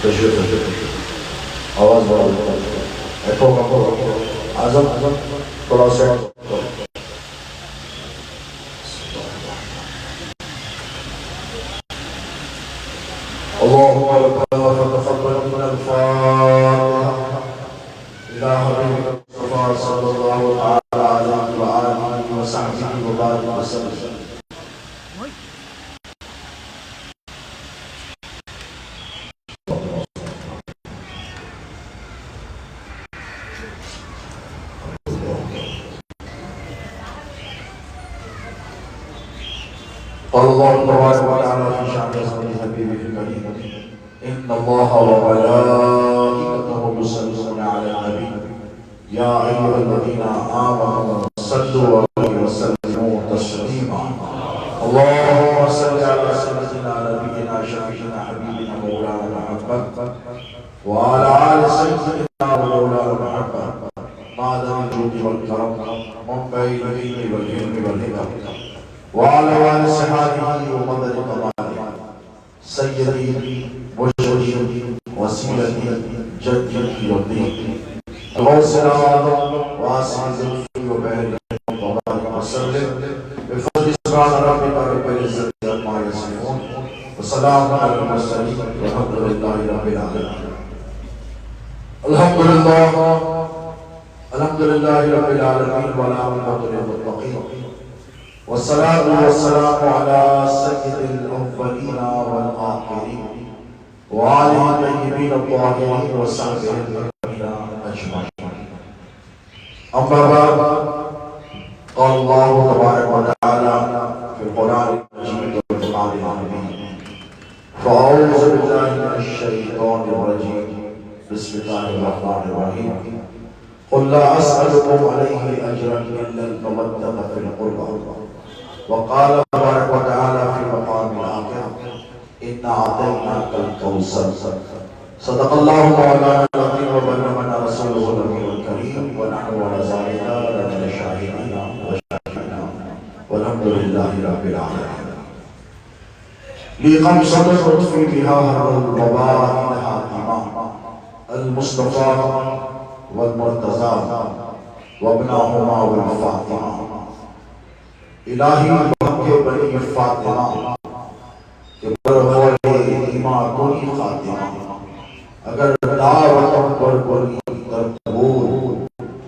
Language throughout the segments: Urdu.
آواز بڑھا ایکو اعظم تھوڑا سا اللهم ربنا فتقبل منا الفاتحة إلى حبيبك المصطفى صلى الله تعالى عليه وآله وصحبه وبارك وسلم. قال الله تبارك وتعالى في شأن حبيبه الكريم إن الله وملائكته يصلون على النبي يا أيها الذين آمنوا صلوا عليه وسلموا تسليما اللهم صل على سيدنا نبينا شفيعنا حبيبنا مولانا محمد وعلى آل سيدنا ومولانا محمد معدن الجود والكرم منبع العلم والعلم والحكم وعلى آل صحابه ومدد كماله سيدي مرشدي وسيلتي جدي ودي غوثنا واسع زلفي وبهر وبارك وسلم بفضل سبحان ربك رب العزة عما يصفون وسلام على المرسلين والحمد لله رب العالمين. الحمد لله رب العالمين والعاقبة للمتقين والصلاة والسلام على سيد الأولين والآخرين وعلى الطيبين الطاهرين وصحبه أجمعين. أما بعد قال الله تبارك وتعالى في القرآن المجيد والفرقان الحميد فأعوذ بالله من الشيطان الرجيم بسم الله الرحمن الرحيم قل لا أسألكم عليه أجرا إلا المودة في القربى وقال تبارك وتعالى في مقام آخر إنا أعطيناك الكوثر صدق الله مولانا العظيم وبلغنا رسوله النبي الكريم ونحن على ذلك لمن الشاهدين والشاكرين والحمد لله رب العالمين. لي خمسة أطفي بها الوباء الحاكمة المصطفى والمرتضى وابناهما والفاطمة الہی بحق بنی فاطمہ کہ برغول ایمان کنی خاتمہ اگر دعوتوں پر بنی تربور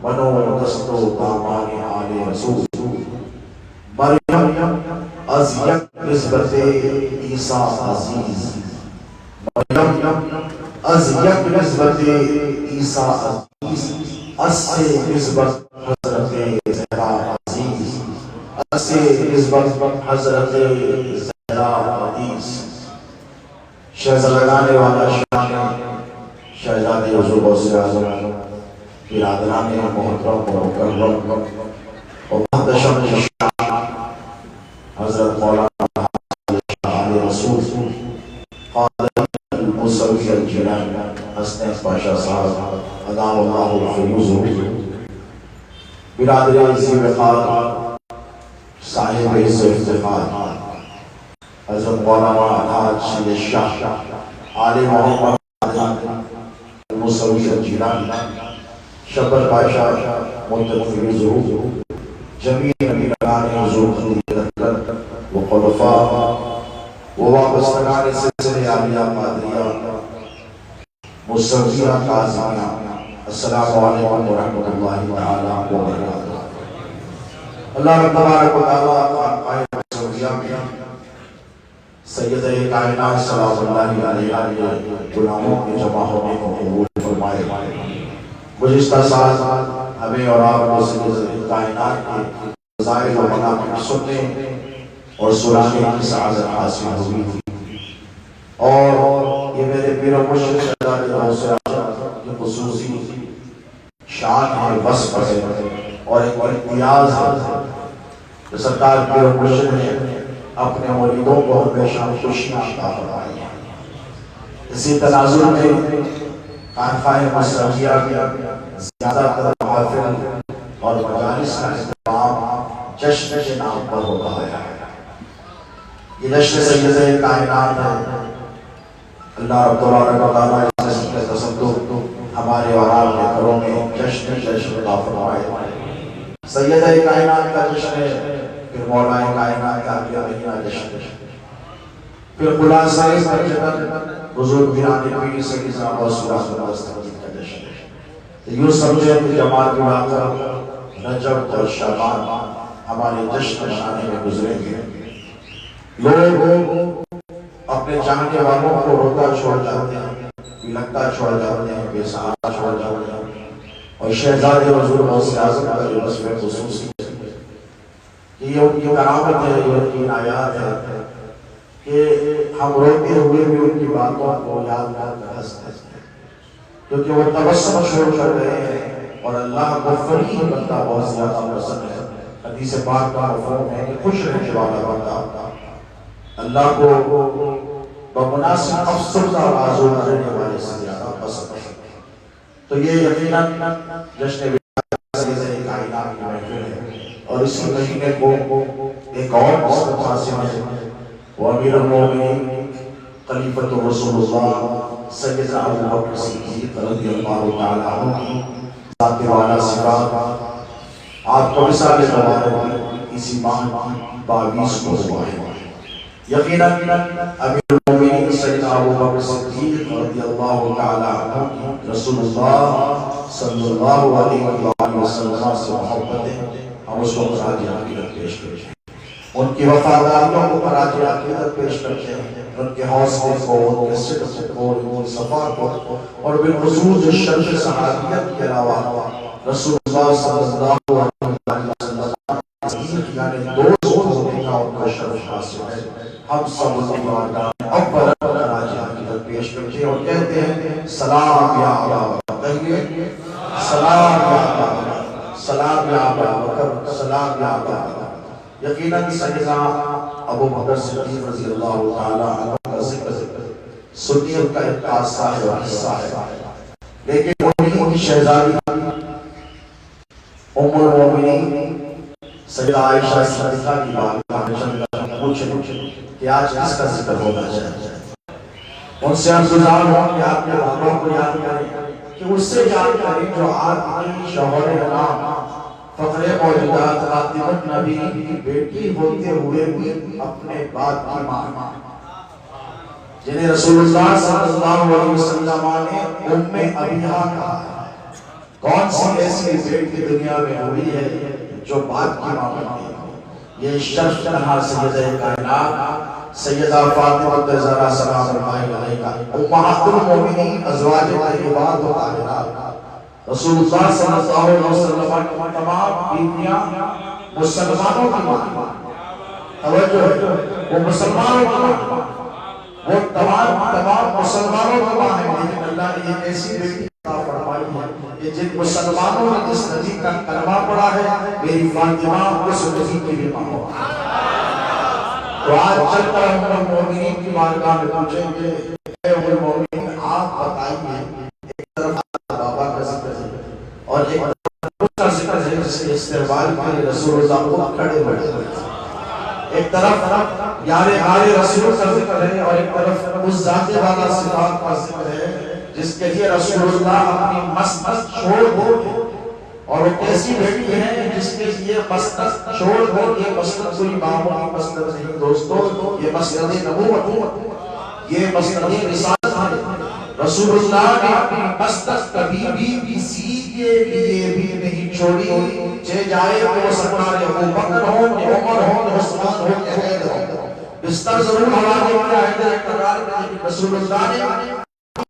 منو دستو دامان آل رسول مریم از یک نسبت عیسیٰ عزیز مریم از یک نسبت عیسیٰ عزیز از سے نسبت حضرت زہرا عزیز سے نسبت حضرت زہرا حدیث شہزادگان والا شان شہزادے حضور غوث اعظم برادران محترم و مکرم و محتشم شان حضرت مولانا شاہ رسول قادر الموسوی الجیلانی حسن پاشا صاحب ادام اللہ الفیوز برادر عزیز وقار صاحب عز و افتخار حضرت مولانا الحاج سید شاہ آل محمد الموسوی الجیلانی شبر بادشاہ منتقفی ظہور جمیع نبیان حضور خدیجہ و خلفاء و وابستگان سلسلہ عالیہ قادریہ موسویہ قاظمیہ السلام علیکم ورحمۃ اللہ تعالی وبرکاتہ. اللہ تبارک و تعالیٰ قائم موسویہ میں سید کائنات سلام اللہ علیہ غلاموں کے جمع ہونے کو قبول فرمائے. گزشتہ سال ہمیں اور آپ کو سید کائنات کے فضائل و مناقب سننے اور سنانے کی سعادت حاصل ہوئی تھی اور یہ میرے پیر و مرشد شہزادے غوث اعظم کی خصوصی شان ہے وصف ہے اور ایک امتیاز ہے کہ سرکار پیر و مرشد نے اپنے مریدوں کو ہمیشہ خوشیاں عطا فرمائی ہیں. اسی تناظر میں خانقاہ مصطفیہ زیادہ تر محافل اور مجالس کا اہتمام جشن کے نام پر ہوتا ہے. یہ جشن سید کائنات ہے اللہ رب تعالیٰ اس کے تصدق ہمارے اور آپ کے گھروں میں جشن عطا فرمائے۔ سیدہ کائنات کا جشن ہے، پھر مولا کائنات کا مہینہ جشن، پھر خلاصہ جنت حضور پیران پیر سیدنا رسول اللہ صلی اللہ علیہ وسلم کا جشن ہے۔ یوں سمجھے کہ جماعت واقع رجب اور شعبان ہمارے جشن منانے میں گزریں گے۔ لوگ اپنے چاہنے والوں کو روتا چھوڑ جاتے ہیں، بلکتا چھوڑ جاتے ہیں، بے سہارا چھوڑ جاتے ہیں، اور شہزادے حضور غوث اعظم کا جو وصف خصوصی ہے کہ یہ ان کی کرامت ہے، یہ ان کی عنایات ہے کہ ہم روتے ہوئے بھی ان کی باتوں کو یاد کر ہنستے ہیں، کیونکہ وہ تبسم چھوڑ کر رہے ہیں اور اللہ کو فرحی بندہ بہت زیادہ پسند ہے۔ حدیث پاک کا مفہوم ہے کہ خوش رہنے والا بندہ اللہ کو بمناسب افسردہ اور آزردہ رہنے والے سے زیادہ پسند ہے۔ تو یہ یقیناً جشن سیدہ کائنات کی محفل ہے، اور اسی مہینے کو ایک اور نسبت حاصل ہے، وہ امیر المومنین خلیفۃ رسول اللہ سیدنا ابو بکر صدیق رضی اللہ تعالیٰ عنہ ذات والا صفات، آپ کو مثال مبارک اسی ماہ 22 کو ہوا ہے۔ یقیناً امیر المومنین سیدنا ابو بکر صدیق رضی اللہ تعالیٰ عنہ رسول اللہ صلی اللہ علیہ وآلہ وسلم سے محبت ہے، ہم اس کو خراج عقیدت پیش کرتے ہیں، ان کی وفاداریوں کو خراج عقیدت پیش کرتے ہیں، ان کے حوصلے کو، ان کے صدق کو، ان کی صفا کو، اور بالخصوص شرف صحابیت کے علاوہ رسول اللہ صلی اللہ علیہ وسلم یعنی دوست ہونے کا ان کا شرف حاصل ہے۔ ہم سب اس کی بارگاہ اول خراج عقیدت پیش کرتے ہیں اور کہتے ہیں سلام یا ابا بکر، کہیے سلام یا ابا بکر، سلام یا ابا بکر، سلام یا ابا بکر۔ یقیناً سیدنا ابو بکر صدیق رضی اللہ تعالیٰ عنہ کا ذکر سنیت کا ایک خاصہ ہے اور حصہ ہے، لیکن انہی کی شہزادی ام المومنین سیدہ عائشہ صدیقہ کی بارگاہ میں پوچھیں کہ آج کس کا ذکر ہونا چاہیے؟ ان سے ہم گزار ہوں کہ آپ کے بابا کو یاد کریں، کہ اس سے یاد کریں جو آپ کی شوہر نام فخر موجودات خاتمۃ نبی کی بیٹی ہوتے ہوئے بھی اپنے باپ کی ماں جنہیں رسول اللہ صلی اللہ علیہ وسلم نے ام ابیہا کہا ہے۔ کون سی ایسی بیٹی دنیا میں ہوئی ہے جو باپ کی ماں بنتی ہے؟ یہ شرف تنہا سیدہ کائنات سیدہ فاطمہ زہرا سلام اللہ علیہا امہات المومنین ازواج طیبات و طاہرات رسول اللہ صلی اللہ علیہ وسلم کی تمام بیویاں مسلمانوں کی ماں، توجہ ہے، وہ مسلمانوں کی ماں، وہ تمام مسلمانوں کی ماں ہے، لیکن اللہ نے ایک ایسی بیٹی عطا فرمائی ہے کہ جن مسلمانوں نے جس نبی کا کلمہ پڑھا ہے میری فاطمہ اس نبی کی بھی ماں ہو۔ تو آج چل کر ہم المومنین کی بارگاہ میں پوچھیں گے اے ام المومنین آپ بتائیے، ایک طرف بابا کا ذکر ہے اور ایک طرف اس کا ذکر ہے جس کے استقبال کے رسول اللہ کو کھڑے بیٹھے ہوئے، ایک طرف یار رسول کا ذکر ہے اور ایک طرف اس ذات والا صفات کا ذکر ہے جس کے لیے رسول اللہ اپنی مسند چھوڑ دو، اور وہ کیسی بیٹی ہے جس کے لیے مسند چھوڑ دو۔ یہ مسند کوئی معمولی مسند نہیں دوستو، یہ مسند نبوت، یہ مسند رسالت ہے۔ رسول اللہ نے اپنی مسند کبھی بھی کسی کے لیے بھی نہیں چھوڑی، چاہے جائے وہ سرکار ابو بکر ہو، عمر ہو، عثمان ہو، حیدر ہو، بستر ضرور حوالے کیا ہے اقرار میں، رسول اللہ نے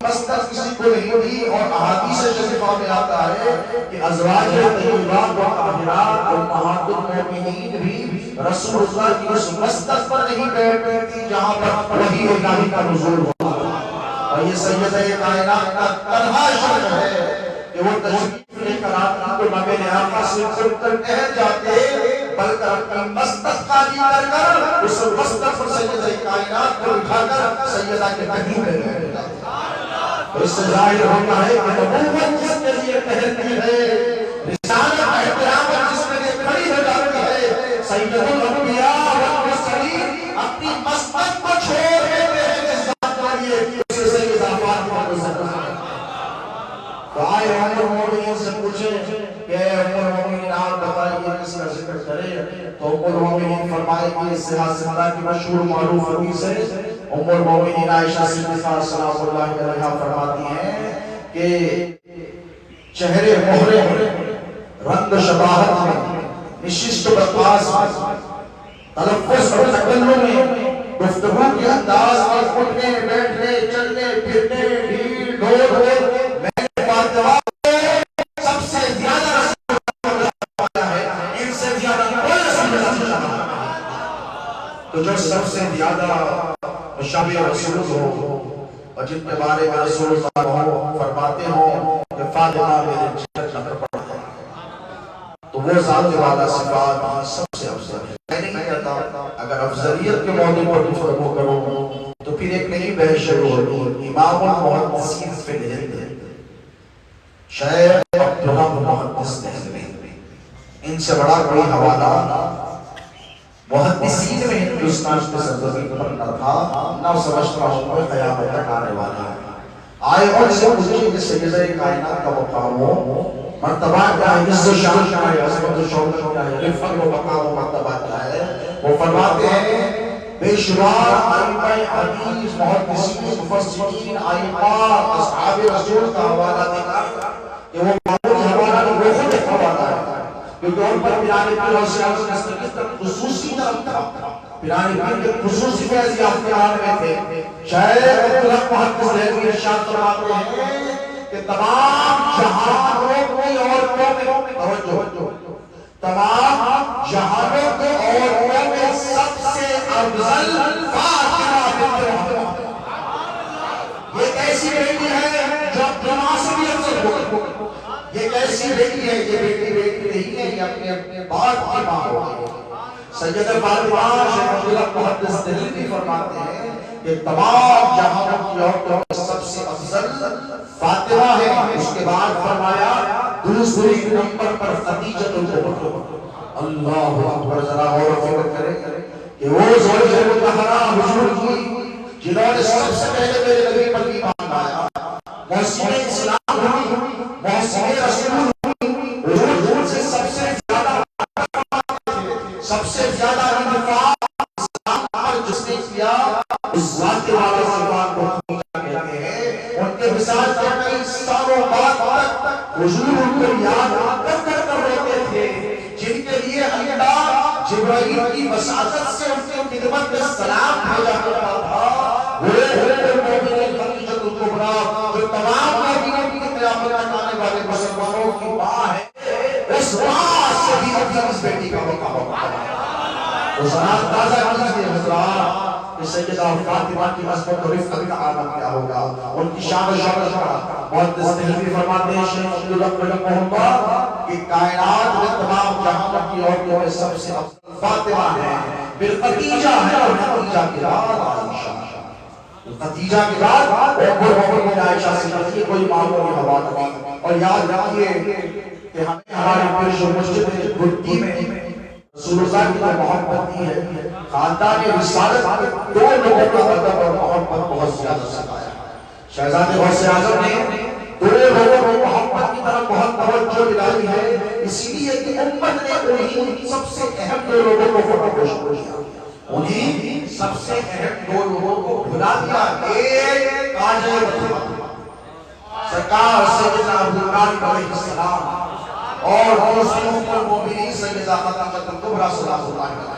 مسند کسی کو نہیں دی۔ اور احادیث شریفہ میں آتا ہے کہ ازواج طیبات و طاہرات امہات المومنین بھی رسول اللہ کی اس مسند پر نہیں بیٹھتی تھی جہاں پر وحی الہی کا نزول ہوا، اور یہ سیدہ کائنات کا تنہا شرط ہے کہ وہ تشریف لے کر آتی تو نبی آقا سے خود کر کہہ جاتے، بلکہ اپنی مسند خالی کر کر اس مسند پر سیدہ کائنات کو اٹھا کر سیدہ کے قدیم میں بیٹھ جاتے۔ اس سے ظاہر ہوتا ہے کہ نبوت جس کے لیے ٹہرتی ہے، رسالت احترام جس کے لیے کھڑی ہو جاتی ہے، سید الانبیاء والمرسلین اپنی مسند کو چھوڑ دیتے ہیں اس بات کے لیے کہ اسے کا ذکر کرے تو ام المومنین فرمائے کہ اس سے حاصلہ کی مشہور معروف حدیث ہے. ام المومنین عائشہ صدیقہ سلام اللہ علیہا فرماتی ہیں کہ چہرے مہرے رنگ شباہت میں نشست و برخاست تلفظ اور تکلم میں گفتگو کے انداز میں اٹھنے بیٹھنے چلنے پھرنے ڈھیل ڈھول میں نے فاطمہ سب سے زیادہ رسول اللہ ہے. ان سے زیادہ کوئی رسول اللہ تو جو سب سے زیادہ مشابہ رسول ہو اور جن کے بارے میں رسول اللہ فرماتے ہوں کہ فاطمہ میرے جگر کا ٹکڑا ہے تو وہ ذات والا صفات سب سے افضل ہے. میں نہیں کہتا اگر افضلیت کے موضوع پر گفتگو کرو تو پھر ایک نئی بحث شروع ہوگی. امام المحدثین فی الہند شیخ عبداللہ محدث دہلوی ان سے بڑا کوئی حوالہ محدثین میں ہندوستان کے سرزمین پر نہ تھا نہ سمجھتا ہوں کوئی قیامت تک آنے والا ہے. آئے اور سے پوچھیں کہ سیدہ کائنات کا مقام ہو مرتبہ کیا ہے عز و شان کیا ہے عظمت و شوکت کیا ہے رفعت و مقام و مرتبہ کیا ہے. وہ فرماتے ہیں بے شمار ائمہ حدیث محدثین مفسرین ائمہ اصحاب رسول کا حوالہ دینا کہ وہ معمولی حوالہ نہیں وہ خود ایک حوالہ ہے کیونکہ ان پر پیرانے پیر اور سیاست نسل تک خصوصی طرف تھا. پیرانے پیر کے خصوصی فیض یافتگان میں تھے. شیخ عبداللہ محدث دہلوی ارشاد فرماتے ہیں کہ تمام جہانوں کی عورتوں میں توجہ تمام جہانوں کی عورتوں میں سب سے افضل فاطمہ بنت محمد. یہ کیسی بیٹی ہے جو جماع سے بھی افضل ہو. یہ کیسی بیٹی ہے یہ بیٹی نہیں ہے یہ اپنے باپ کی ماں ہوگی. سیدہ فاطمہ شیخ عبداللہ محدث دہلوی فرماتے ہیں کہ تمام جہانوں کی عورتوں میں سب سے افضل فاطمہ ہے. اس کے بعد فرمایا دوسری نمبر پر خدیجہ الکبریٰ. اللہ اکبر. ذرا غور و فکر کریں کہ وہ زوجہ مطہرہ حضور کی جنہوں نے سب سے پہلے میرے نبی پر ایمان لایا محسن اسلام ہوئی محسن رسول ہوئی حضور سے سب سے زیادہ سب سے زیادہ انتفاع اسلام پر جس نے کیا اس ذات والا صفات کو خدیجہ کہتے ہیں. ان کے وصال سے کئی سالوں بعد تک حضور ان کو یاد کر رہتے تھے جن کے لیے اللہ جبرائیل کی وساطت سے ان کی خدمت میں سلام بھیجا کرتا تھا. وہ مومنین خدیجہ الکبریٰ جو تمام مومنین کی قیامت تک آنے والے مسلمانوں کی ماں ہے اس ماں سے بھی افضل بیٹی کا مقام ہے. تو ذرا تازہ کیجیے حضرات کہ سیدہ فاطمہ کی عظمت و رفعت کا عالم کیا ہوگا. ان کی شان و شوکت کا محدث دہلوی فرماتے ہیں شیخ عبداللہ محمد کہ کائنات میں تمام جہانوں کی عورتوں میں سب سے افضل فاطمہ ہے پھر خدیجہ ہے اور خدیجہ کے بعد عائشہ. خدیجہ کے بعد ام المومنین عائشہ سے کوئی معمولی حوالہ نہیں. اور یاد رکھیے کہ ہمیں ہمارے پیش و مسجد گھٹی میں رسول اللہ کی محبت نہیں ہے. خاندان رسالت دو لوگوں کا ادب اور محبت بہت زیادہ سکھایا. شہزادے غوث اعظم نے دو لوگوں کو محبت کی طرف بہت توجہ دلائی ہے اسی لیے کہ امت نے انہیں سب سے اہم دو لوگوں کو فراموش کیا. انہیں سب سے اہم دو لوگوں کو بھلا دیا. ایک تاجر سرکار سیدنا ابوبکر علیہ السلام اور دوسری ام المومنین سیدہ خدیجہ الکبریٰ سلام اللہ علیہا.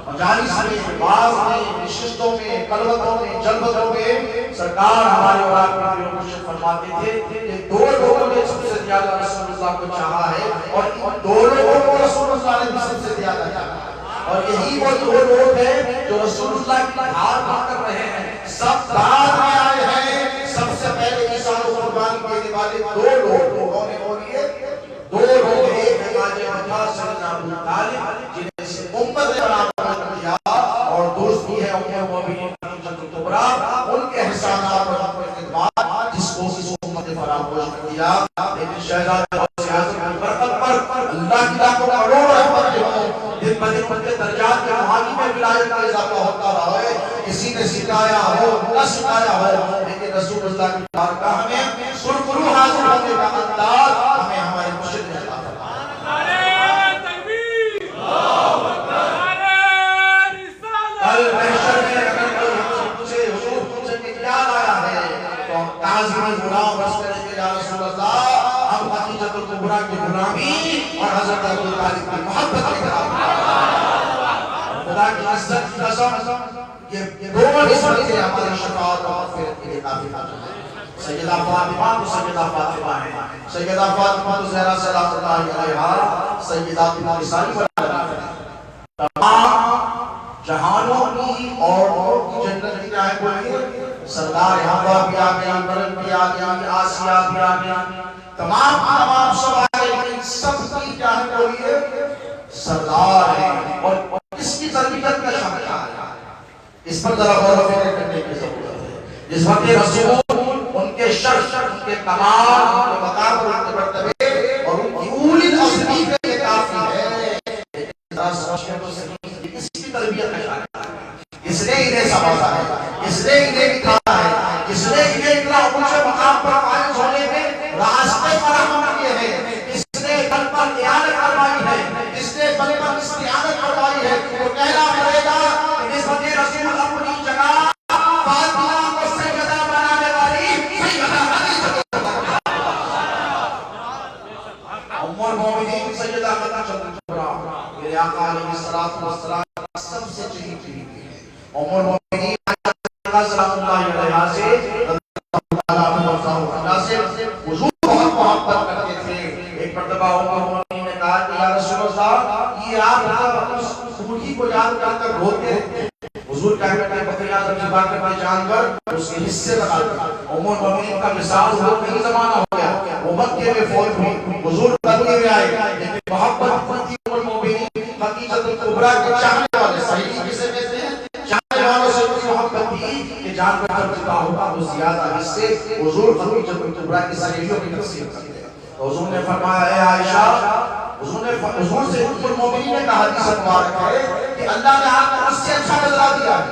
مجالس میں بعض میں نشستوں میں کلوتوں میں جلوتوں میں سرکار ہمارے اور آپ کے مرشد فرماتے تھے کہ دو لوگوں نے سب سے زیادہ رسول اللہ کو چاہا ہے اور ان دو لوگوں کو رسول اللہ نے سب سے زیادہ چاہا ہے. اور یہی وہ دو لوگ ہیں جو رسول اللہ کی دھار کر رہے ہیں. سب بعد میں آئے ہیں. سب سے پہلے ایثار و قربانی دینے والے دو لوگوں نے دو لوگ ایک ہے ماجد وفا سیدنا ابو طالب جنہیں سے امت نے برابر کیا اور دوسری ہے ام المومنین خدیجہ الکبریٰ. ان کے احسانات اور خدمات جس کو اس امت نے فراموش کیا. لیکن شہزادے غوث اعظم کی برکت پر اللہ کی لاکھوں کروڑ رحمتیں ہوں. دن بدن ان کے درجات کے روحانی میں ولایت کا اضافہ ہوتا رہا ہے. کسی نے سکھایا ہو نہ سکھایا ہو لیکن رسول اللہ کی بارگاہ ہمیں سرخرو حاضر ہونے کا انداز ہمیں ہمارے مرشد نے عطا فرمایا. اس وقت سے ہماری شفاعت اور مغفرت کے لیے کافی حاجت ہے۔ سیدہ فاطمہ تو سیدہ فاطمہ ہے، سیدہ فاطمہ تو زہرا صلوات اللہ علیہا سیدات النساء والعالمین، تمام جہانوں کی عورتوں کی جنت کی جائے بولیے سردار حوا بھی آ گئی، مریم بھی آ گئی، آسیہ بھی آ گئی، تمام سب آ گئی، سب کی جائے بولیے سردار ہے۔ اور اس کی تربیت کا شامل ہے، اس پر ذرا غور و فکر کرنے کی ضرورت ہے۔ جس وقت رسول ان کے شرف، ان کے کمال، ان کے مقام اور ان کے مرتبے اور ان کی اولی العزمی کے لیے کافی ہے، ذرا سوچیں تو صحیح اس کی تربیت کا شامل ہے، اس نے انہیں سمجھا ہے، اس نے انہیں دکھایا ہے، اس نے انہیں اتنا اونچے مقام پر فائز ہونے میں راستے فراہم کیے ہیں، اس نے بل پر اعانت کروائی ہے، اس نے بل پر استعانت کروائی ہے۔ تو کہنا پڑے گا کہ اس وقت رسول اپنی جگہ فاطمہ کو سیدہ بنانے والی سیدہ خدیجہ ام المومنین سیدہ خدیجہ کبریٰ میرے آقا علیہ الصلوۃ والسلام سب سے چہی چہی ام المومنین سلام اللہ علیہا سے حضور بہت محبت کرتے تھے۔ ایک مرتبہ ام المومنین نے کہا کہ یا رسول اللہ یہ آپ بوڑھی کو یاد کر کر روتے ہیں۔ حضور کہتے ہیں بکری اعظم ذبح کرنے جان کر اس کے حصے لگاتے۔ ام المومنین کا مثال ہو نہیں زمانہ ہو گیا، وہ مکے میں فوت ہوئی، حضور مدینے میں آئے، لیکن محبت تھی ام المومنین خدیجہ کبریٰ کے چاہنے والے، صحیح کسے کہتے ہیں چاہنے والوں سے محبت تھی کہ جان پر جب چکا ہوگا وہ زیادہ حصے حضور خدیجہ کبریٰ کی سہیلیوں کی تقسیم کرتے ہیں۔ تو حضور نے فرمایا اے عائشہ، حضور سے ام المومنین نے کہا حدیث مبارک ہے کہ اللہ نے آپ کو اس سے اچھا بدلہ دیا ہے،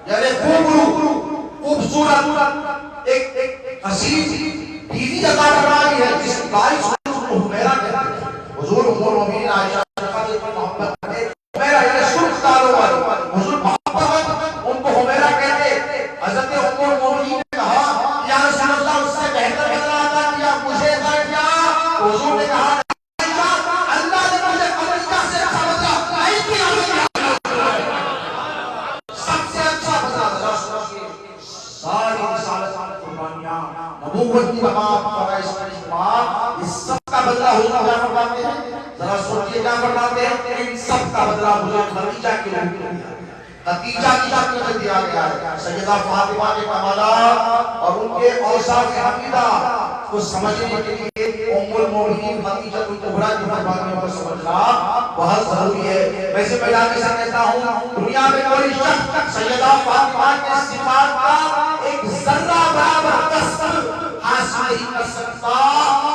یعنی خوبصورت ایک حسین بیوی عطا فرمائی ہے جس کی باعث کو حمیرہ کہتے ہیں۔ حضور ام المومنین عائشہ سے محبت کرتے حمیرہ یہ سرخ داروں والی، حضور محبت ان کو حمیرہ کہتے۔ حضرت ام المومنین نے کہا یا رسول اللہ اس سے بہتر بدلہ عطا کیا، مجھے دے دیا۔ حضور نے کہا نبوت کی تمام فرائض کا اجتماع اس سب کا بدلہ حضور کیا فرماتے ہیں؟ ذرا سوچئے کیا فرماتے ہیں؟ ان سب کا بدلہ حضور خدیجہ کی روح میں دیا گیا، خدیجہ کی شکل میں دیا گیا ہے۔ سیدہ فاطمہ کے کمالات اور ان کے اوصاف حمیدہ کو سمجھنے کے لیے ام المومنین خدیجہ کبریٰ کی قربانیوں کو سمجھنا بہت ضروری ہے۔ میں سے پہلا کے ساتھ کہتا ہوں دنیا میں کوئی شخص سیدہ فاطمہ کے صفات کا ایک ذرہ برابر تصور حاصل نہیں کر سکتا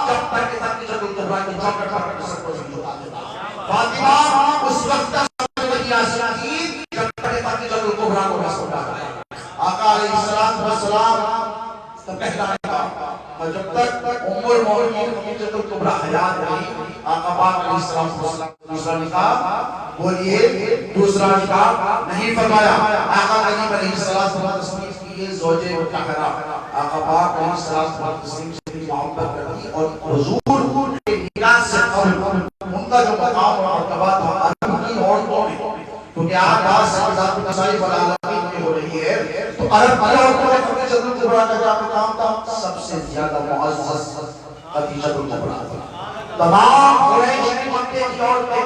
جب تک کہ خدیجہ کبریٰ کی چوکٹ پر سب کو جھکا دیتا۔ فاطمہ اس وقت تک نہیں آ سکتی جب تک کہ خدیجہ کبریٰ کو نہ سمجھا جائے۔ آقا علیہ السلام کا پہلا نکاح اور جب تک ام المومنین خدیجہ کبریٰ حیات رہی، آقا پاک علیہ السلام دوسرا نکاح بولیے دوسرا نکاح نہیں فرمایا۔ آقا کریم علیہ السلام یہ زوجے مطہرہ آقا پاک علیہ السلام سے محبت کرتی اور حضور کے نکاح سے قبل ان کا جو مقام اور مرتبہ تھا عرب کی عورتوں میں، کیونکہ آج بات سیدات النساء والعالمین میں ہو رہی ہے، تو عرب کی عورتوں میں خدیجہ کبریٰ کا کیا مقام تھا؟ سب سے زیادہ معزز خدیجہ کبریٰ تھا۔ تمام قریش کی مکے کی عورتیں،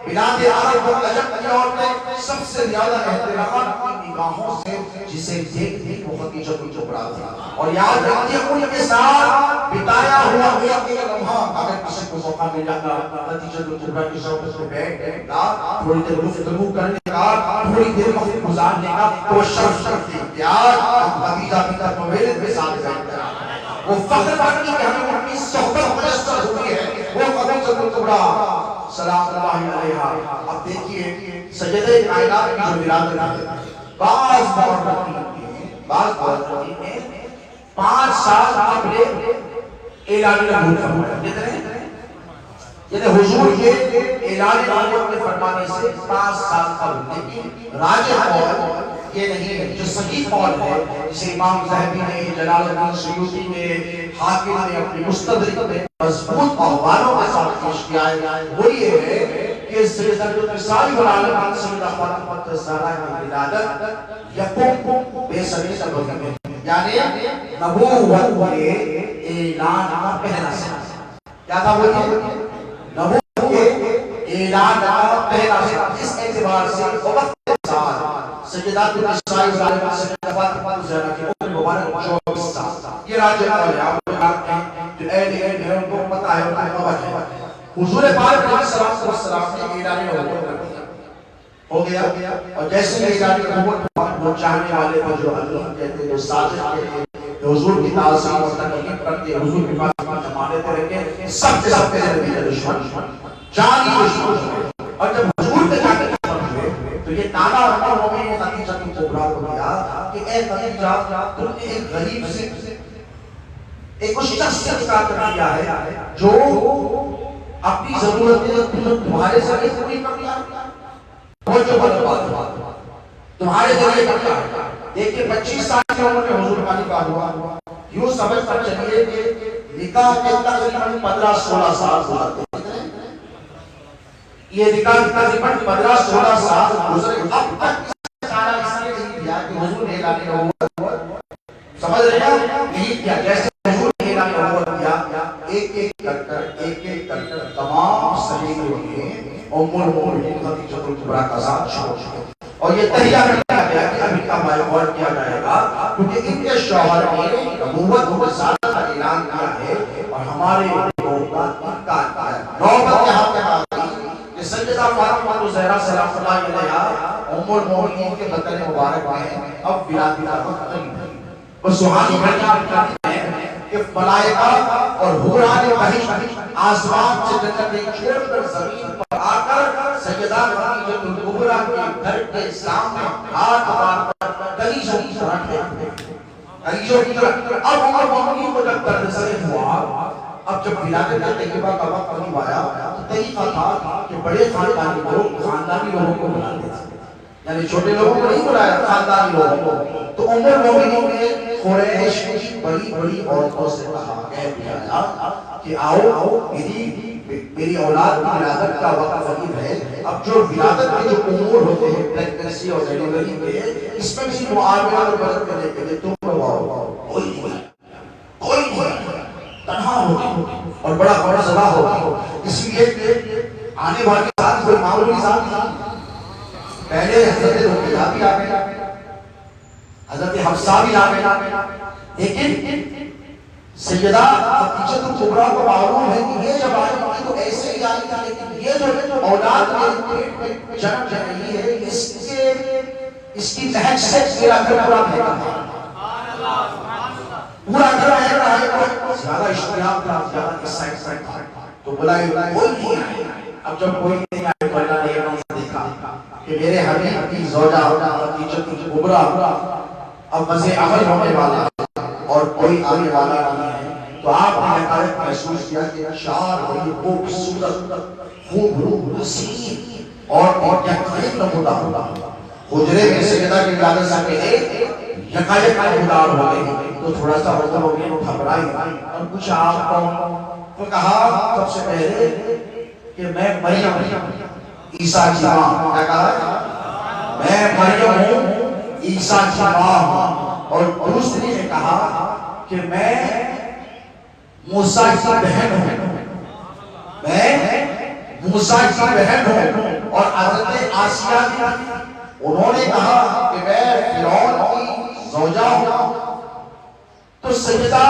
بلاد عرب و عجم کی عورتیں سب سے زیادہ احترام کی نگاہوں سے جسے دیکھتی وہ خدیجہ کبریٰ تھا۔ اور یاد رکھیے ان کے ساتھ بتایا ہوا ایک لمحہ اگر کسی کو موقع مل جاتا خدیجہ کبریٰ کی صحبت میں بیٹھنے کا، تھوڑی دیر گفتگو کرنے کا، تھوڑی دیر وقت گزارنے کا، تو شرف کی پیار خدیجہ کی طرف مویلت میں ساتھ بیٹھتا ہے۔ وہ فخر کرتی کہ ہمیں اپنی صحبت میسر ہوئی ہے، وہ خدیجہ کبریٰ سلام اللہ علیہا۔ اب دیکھیے سیدہ کائنات کی جو ولادت ہے، بعض مورخین نے 5 سال قبل اعلان نبوت فرمایا، یعنی حضور کے اعلان نبوت کے فرمانے سے 5 سال قبل، لیکن راجح قول یہ نہیں ہے۔ جو صحیح قول ہے جسے امام ذہبی نے، جلال الدین سیوطی نے، حاکم نے اپنی مستدرک میں مضبوط احوالوں کے ساتھ پیش کیا ہے، وہ یہ ہے کہ سیدۃ النساء والعالمین سیدہ فاطمہ الزہرا کی ولادت یکم بے سبی سبب ہے، یعنی نبوت کے اعلان کا پہلا سن۔ کیا تھا وہ؟ نبوت کے اعلان کا پہلا سن۔ اس اعتبار سے وقت کے ساتھ سیدۃ النساء والعالمین سیدہ فاطمہ الزہرا کی عمر مبارک 24 سال۔ یہ راجع ہے آپ جو اہل علم ہے ان کو پتہ ہے، ان کو خبر ہے۔ حضور پاک علیہ السلام نے اعلان نبوت ہو گیا، اور جیسے ہی اعلان نبوت وہ چاہنے والے کو جو اللہ کہتے ہیں، جو ساجد کہتے ہیں، جو حضور کی تعظیم اور تکریم کرتے ہیں، حضور کے پاس جمانے رہتے سب کے سب کے دشمن جانی دشمن، اور جب حضور کے جانے ہوئے تو یہ نانا اور مومن نے خدیجہ کی کبریٰ کو دیا کہ اے خدیجہ تم نے ایک غریب سے ایک اس شخص سے اطاعت کیا ہے جو اپنی ضرورتیں تمہارے ذریعے پوری کرتا ہے، وہ جو بات تمہارے ذریعے کرتا ہے۔ دیکھیں 25 سال کی عمر میں حضور کا نکاح ہوا، یوں سمجھ کر چلیے کہ نکاح کے تقریباً 15-16 سال گزرتے ہیں۔ یہ نکاح تقریباً 15-16 سال گزرے، اب تک سارا اس نے نہیں کیا کہ حضور نے اعلان نبوت، سمجھ رہے ہیں؟ نہیں کیا، جیسے حضور نے اعلان نبوت کیا ایک ایک کر کر تمام صحیحوں نے ام المؤمنین خدیجہ کبریٰ کا ساتھ چھوڑا، اور یہ تہیہ کیا گیا کہ ابھی کا غور کیا جائے گا، کیونکہ ان کے شوہر نے نبوت و رسالت کا اعلان کیا ہے اور ہمارے لوگوں کا انکار کیا ہے۔ نوبت یہاں پہ آئی کہ سیدہ فاطمہ الزہرا سلام اللہ علیہا ام المؤمنین کے بدن مبارک میں اب ولادت کا وقت قریب ہے۔ وہ سبحانی بھرکاتے ہیں کہ ملائکہ اور حوران بہشت آسمان سے جنت چھوڑ کر زمین پر آ کر سیدہ خدیجہ کبریٰ کے گھر کے سامنے ہاتھ مار کر کلیجوں کی طرح اب عمر مومنین کو جب تردسر ہوا، اب جب ولادت طیبہ کا وقت قریب آیا تو طریقہ تھا کہ بڑے خاندانی لوگوں کو بلاتے تھے، یعنی چھوٹے لوگوں کو نہیں بلایا، خاندانی لوگوں کو۔ تو عمر مومنین نے قریش کی بڑی بڑی عورتوں سے کہا کہ آؤ میری اولاد کی ولادت کا وقت قریب ہے، اب جو ولادت کے جو امور ہوتے ہیں پریگننسی اور ڈیلیوری کے، اس میں بھی معاونت اور مدد کرنے کے لیے تم لوگ آؤ، کوئی تنہا ہو اور بڑا زدہ ہو، اس لیے کہ آنے والی ذات کوئی معمولی ذات نہیں۔ پہلے حضرت رقیہ بھی آ گئے، حضرت حفصہ بھی آ گئے، لیکن سیدہ خدیجہ کبریٰ کو معلوم ہے کہ یہ جب آئی ہوئی تو ایسے ہی آئی تھی، لیکن یہ جو اولاد میں جنم جا رہی ہے اس کی مہک سے میرا گھر پورا بھیگا ہے، پورا گھر بھیگا ہے، زیادہ اشتیاق تھا، زیادہ ایکسائٹمنٹ تھا، تو بلائی کوئی نہیں آئی۔ اب جب کوئی نہیں آئی تو اللہ نے یہ منظر دیکھا کہ میرے حبیب کی زوجہ خدیجہ کبریٰ اب مزے عمل ہونے والا ہے اور کوئی آنے والا نہیں ہے، تو آپ نے حقائق محسوس کیا کہ چار بڑی خوبصورت خوب حسین اور کیا قریب نمودہ ہوگا حجرے میں سیدہ کی ولادت سے پہلے یکایک نمودار ہو گئی، تو تھوڑا سا ہوتا ہو گیا، گھبرائی اور کچھ آپ کو کہا سب سے پہلے کہ میں مریم عیسیٰ کی ماں، کیا کہا؟ میں مریم ہوں، عیسیٰ کی ماں ہوں، اور دوسری نے کہا کہ میں موسیٰ کی بہن ہوں، میں موسیٰ کی بہن ہوں، اور حضرت آسیہ انہوں نے کہا کہ میں فرعون کی زوجہ ہوں۔ تو سیدہ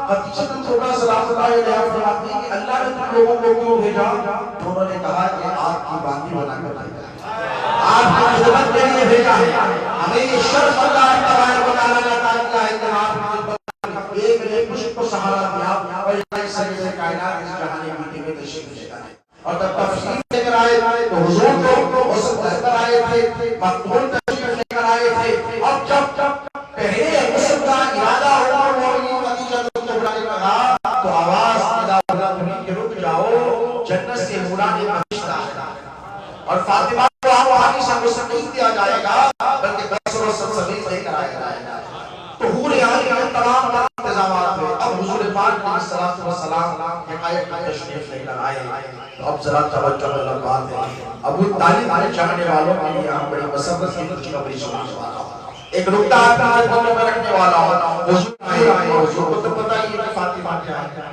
خدیجہ کبریٰ سلام اللہ علیہا فرماتی ہیں کہ اللہ نے تم لوگوں کو کیوں بھیجا؟ تو انہوں نے کہا کہ آپ کی باندھی بنا کر بھیجا ہے، آپ کی خدمت کے لیے بھیجا ہے، ہمیں یہ شرف اللہ تبارک و تعالیٰ نے عطا کیا ہے کہ آپ ایک مشک کو سہارا دیا اور یہ سید کائنات اس جہان مٹی میں تشریف لے آئے، اور جب تفصیل لے کر آئے تو حضور کو غسل کر کر آئے تھے، مقبول تشریف لے کر آئے تھے، اور جب پہلے غسل کا ارادہ ہوا اور خدیجہ کبریٰ نے کہا تو آواز پیدا ہوا کہ رک جاؤ، جنت سے نورانی بہشت آئے، اور فاطمہ کو آوانی سے غسل نہیں دیا جائے گا بلکہ قصر و سلسبیل لے کر آیا جائے گا۔ تو حور عالم میں تمام انتظامات ہوئے، اب حضور پاک علیہ السلام حقائق تشریف لے کر آئے۔ اب ذرا توجہ والا بات ہے، ابو طالب کے چاہنے والوں کے لیے ہم بڑی مسرت کی خوشخبری سنانے والا ہوں۔ ایک نکتہ آپ کے دلوں میں رکھنے والا ہوں۔ حضور آئے، حضور کو تو پتہ ہی ہے کہ فاطمہ کیا ہے،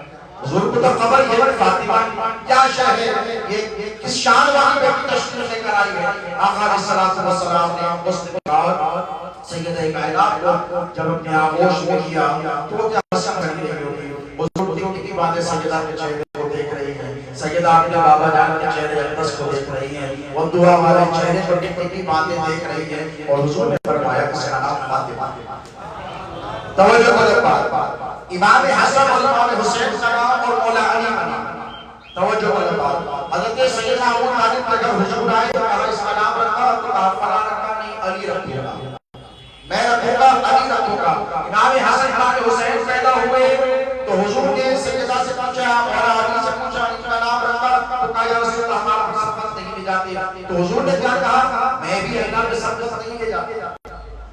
حضور کو تو خبر ہے کہ فاطمہ کیا شاہ ہے، یہ کس شان والی بیٹی تشریف لے کر آئی ہے۔ آقا علیہ الصلوۃ والسلام نے اس وقت سیدہ کائنات کو جب اپنے آغوش میں کیا تو وہ کیا حسن کر رہی ہوگی، حضور دیکھنے کی باتیں سیدہ کے چہرے کو دیکھ رہی ہیں، سیدہ اپنے بابا جان کے چہرے اقدس کو دیکھ رہی ہیں، وہ دعا والے چہرے کو دیکھنے کی باتیں دیکھ رہی ہیں، اور حضور نے فرمایا کہ اس کا نام فاطمہ۔ توجہ کرو بات، امام حسن اور امام حسین کا نام اور مولا علی کا نام، توجہ کرو بات۔ حضرت سیدنا ابو طالب کے گھر حضور آئے تو کہا اس کا نام رکھا تو کہا فلاں رکھا نہیں، علی رکھوں گا، میں رکھوں گا، علی رکھوں گا۔ امام حسن امام حسین پیدا ہوئے تو حضور نے سیدہ سے پوچھا، مولا علی سے پوچھا ان کا نام رکھا تو کہا یا رسول اللہ ہمارا سبقت نہیں لے جاتے، تو حضور نے کیا کہا، میں بھی اللہ کے سبقت نہیں لے جاتے،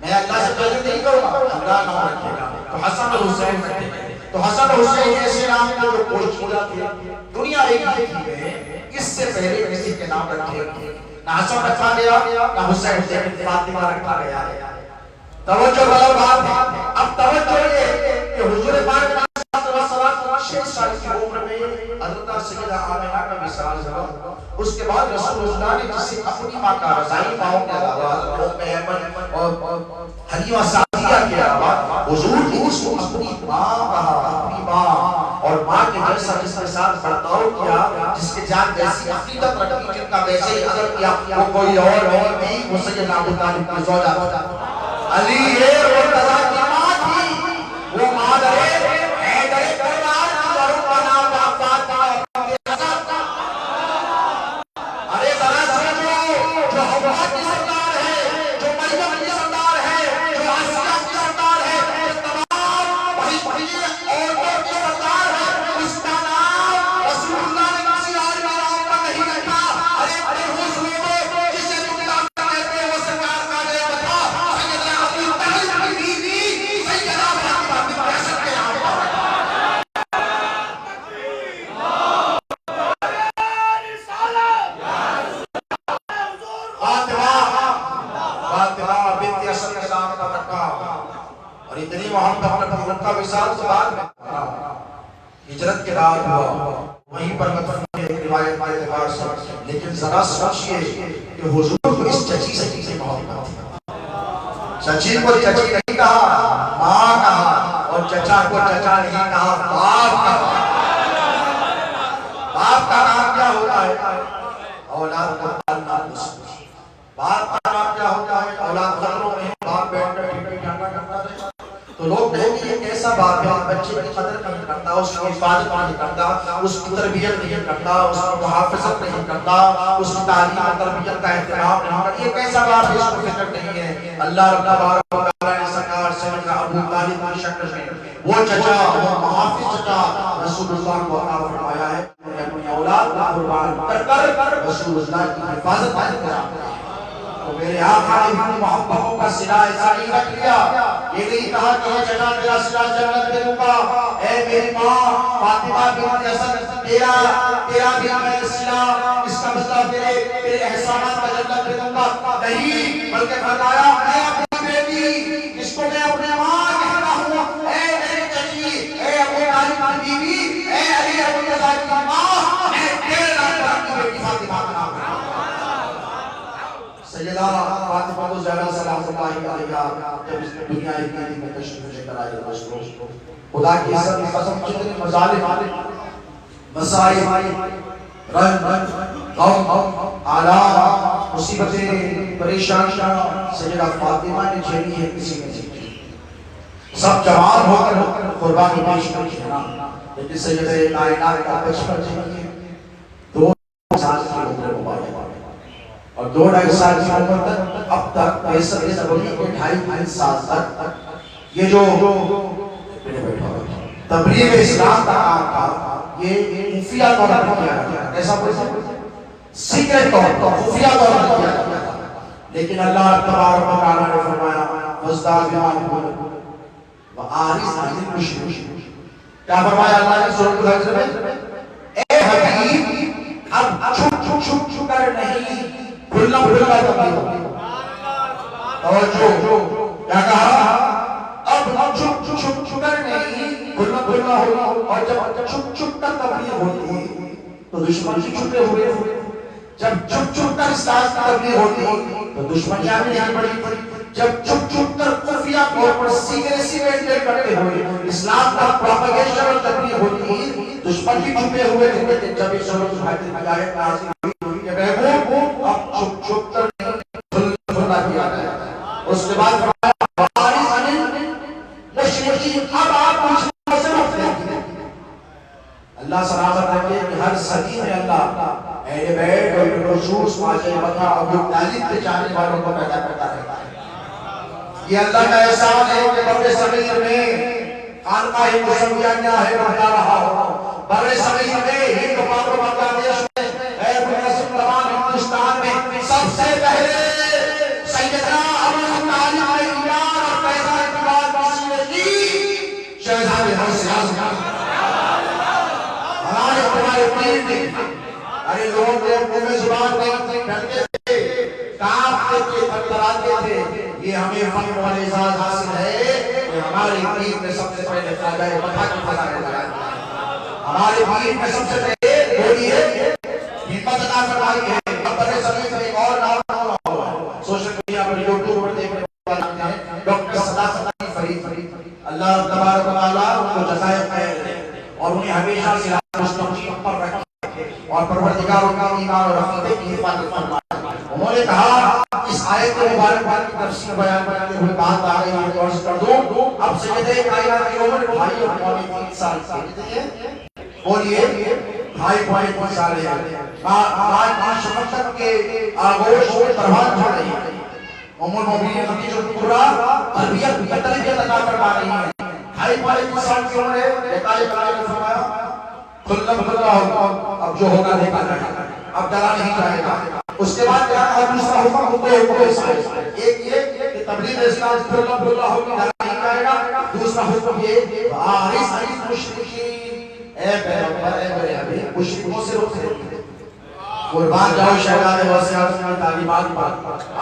میں اللہ سے پہلے نہیں کروں گا، اللہ نام رکھے گا۔ تو حسن اور حسین رکھتے ہیں، تو حسن حسین ایسے نام کے جو پوشیدہ تھے، دنیا ایک ہی تھی ہے، اس سے پہلے کسی کے نام رکھے نہ حسن رکھا گیا نہ حسین، فاطمہ رکھا گیا۔ توجہ والا بات ہے، اب توجہ یہ کہ حضور پاک علیہ الصلوۃ 6 سال کی عمر میں حضرت سیدہ آمنہ کا وصال ہوا، اس کے بعد رسول اللہ نے جسے اپنی ماں کا رضائی ماؤں کے علاوہ ام ایمن اور حلیمہ سعدیہ کے علاوہ حضور نے اس کو اپنی ماں کہا، اپنی ماں، اور ماں کے جیسا جس کے ساتھ برتاؤ کیا، جس کے جان جیسی عقیدت رکھی، جن کا ویسے ہی ادب کیا، وہ کوئی اور نہیں، وہ سیدنا ابو طالب کی زوجہ علی ہے، وہ رضا کی ماں تھی، وہ مادر حیدر کربلا کی، اور ان کا نام عباس تھا۔ ارے ذرا سمجھو، جو حوا کی سردار ہے، جو مریم کی سردار ہے، جو آسیہ کی سردار ہے، جو تمام بھائی عورتوں کی سردار ہے، اس کا نام رسول اللہ نے کسی اور نام کا نہیں رکھا۔ ارے بہت لوگوں جسے تم نام کہتے ہیں وہ سرکار کا گیا بتا، اور اتنی محبت رکھا، ان کا وصال کے بعد ہجرت کے بعد ہوا، وہیں پر مدفون میں ایک روایت کے اعتبار سے، لیکن ذرا سوچئے کہ حضور کو اس چچی سے کسی محبت تھی، چچی کو چچی نہیں کہا، ماں کہا، اور چچا کو چچا نہیں کہا، باپ کہا۔ باپ کا نام کیا ہوتا ہے؟ اولاد کا پالنا پوسنا۔ باپ کا نام کیا ہوتا ہے؟ اولاد قدروں میں باپ بیٹھ کر ٹھیک جانا کرتا ہے تو لوگ کہیں گے یہ کیسا باپ ہے، بچے کی قدر نہیں کرتا، اس کی حفاظت نہیں کرتا، اس کی تربیت نہیں کرتا، اس کی محافظت نہیں کرتا، اس کی تعلیم اور تربیت کا اہتمام نہیں کرتا، یہ کیسا باپ ہے، اس کو فکر نہیں ہے۔ اللہ رب تبارک و تعالیٰ نے سرکار سیدنا ابو طالب کی شکل میں وہ چچا، وہ محافظ چچا رسول اللہ کو عطا فرمایا ہے، اپنی اولاد کو قربان کر کر رسول اللہ کی حفاظت کرتا ہے۔ تو میرے آقا نے اپنی محبتوں کا صلہ ایسا نہیں رکھ لیا، یہ نہیں کہا کہ یہ چچا تیرا صلہ جنت میں دوں گا، اے میری ماں فاطمہ بنت اسد تیرا بھی میں صلہ اس کا بدلہ تیرے احسانات کا جنت میں دوں گا، نہیں، بلکہ فرمایا میں اپنی بیٹی جس کو میں اپنے ماں کہتا ہوں، اے میری چچی، اے ابو طالب کی بیوی، اے علی ابو طالب کی ماں، میں تیرے نام پر اپنی بیٹی فاطمہ کا نام کرتا ہوں۔ سیدہ فاطمہ الزہرا سلام اللہ علیہا جب اس دنیا میں تشریف لے کر آئی، خدا کی عزت کی قسم جتنے مظالم، مسائب، رنج، غم، آلام، مصیبتیں، پریشانیاں سیدہ فاطمہ نے جھیلی ہے، کسی نے نہیں کی، سب جوان ہو کر قربانی پیش کی ہے، لیکن سیدہ کائنات کا بچپن جھیلی ہے، 2 سال کی عمر مبارک اور 2-2.5 سال کی عمر تک، اب تک 65 نبوی کے 2.5 سال تک یہ جو تبلیغ اسلام کا کام تھا، یہ خفیہ طور پر کیا گیا، ایسا کوئی سیکرٹ طور پر خفیہ طور پر کیا گیا، لیکن اللہ تبارک و تعالیٰ نے فرمایا وَازْدَادْ بِمَا وَآرِزْ عَنِ الْمُشْرِكِينَ، کیا فرمایا اللہ نے سورۃ الحجر میں، اے حبیب اب چھپ کر نہیں کھلا کھلا تبلیغ ہوتی ہے. توجہ کیا کہا؟ اب چھپ کر نہیں کھلا کھلا ہو. اور جب چھپ کر تبلیغ ہوتی تو دشمن کی چھپے ہوئے. جب چھپ کر اسلام کی تبلیغ ہوتی تو دشمن کیا نہیں پڑی. جب چھپ کر خفیہ طور پر سیکریسی مینٹین کرتے ہوئے اسلام کا پروپیگیشن اور تبلیغ ہوتی دشمن کی چھپے ہوئے. جب یہ سورۃ الحج کی آیت نازل ہوئی کہ محبوب اب چھپ کر کھلا کیا گیا. اس کے بعد فرمایا وارث عن مشرکین اب آپ مشرکوں سے مختلف ہیں. اللہ سلامت رکھے کہ ہر صدی میں اللہ اہل بیت اور خصوص ماجد بتا ابو طالب کے چاہنے والوں کو پیدا کرتا رہتا ہے. یہ اللہ کا احسان ہے کہ بر صغیر میں خانقاہ مسمیہ کیا ہے بتا رہا ہوں. بر صغیر میں ہند پاک و بنگلہ دیش میں اے منظم تمام ہندوستان میں سب سے پہلے سیدنا ابو طالب نے ایمان اور پیدا اعتقاد وسیلے کی شہزادے حسین ہمارے تمہارے پیر نے. ارے لوگوں کو منہ میں زبان نہیں ڈرتے تھے کانپتے تھے تھرتھراتے تھے. یہ ہمیں فخر اور اعزاز حاصل ہے کہ ہمارے پیر نے سب سے پہلے خواجہ مدح کی فضائل لگائی. ہمارے پیر نے سب سے پہلے بولیے ہمت عطا فرمائی ہے. بر صغیر میں ایک اور نام ہوا ہے سوشل میڈیا پر یوٹیوب پر دیکھنے والے ہیں ڈاکٹر صداقت علی فرید. اللہ تبارک و تعالیٰ ان کو جزائے خیر دے اور انہیں ہمیشہ صراط مستقیم پر رکھے اور پروردگار کا ایمان اور عقیدے کی حفاظت فرمائے. انہوں نے کہا اس آیت مبارک کی تفسیر بیان کرتے ہوئے بات آ رہی ہے اور کر دوں. اب سیدے کائنات کی عمر 2.3 سال کی بولیے 2.5 سال ہے. آج شفقت کے آغوش میں پروان چڑھ رہی ہے. ام المؤمنین خدیجہ الکبریٰ تربیت عطا فرما رہی ہے. 2.5 سال کی عمر ہے. نے فرمایا کھلا ہوگا اب جو ہوگا دیکھا جائے گا اب ڈرا نہیں جائے گا. اس کے بعد کیا کہا دوسرا حکم ایک یہ کہ تبلیغ اسلام کھلا ہوگا ڈرا نہیں جائے گا. دوسرا حکم یہ وارث عن مشرکین اے پیغمبر اے میرے حبیب مشرکوں سے روکے. قربان جاؤ شہزادے وسیعت کی تعلیمات پر.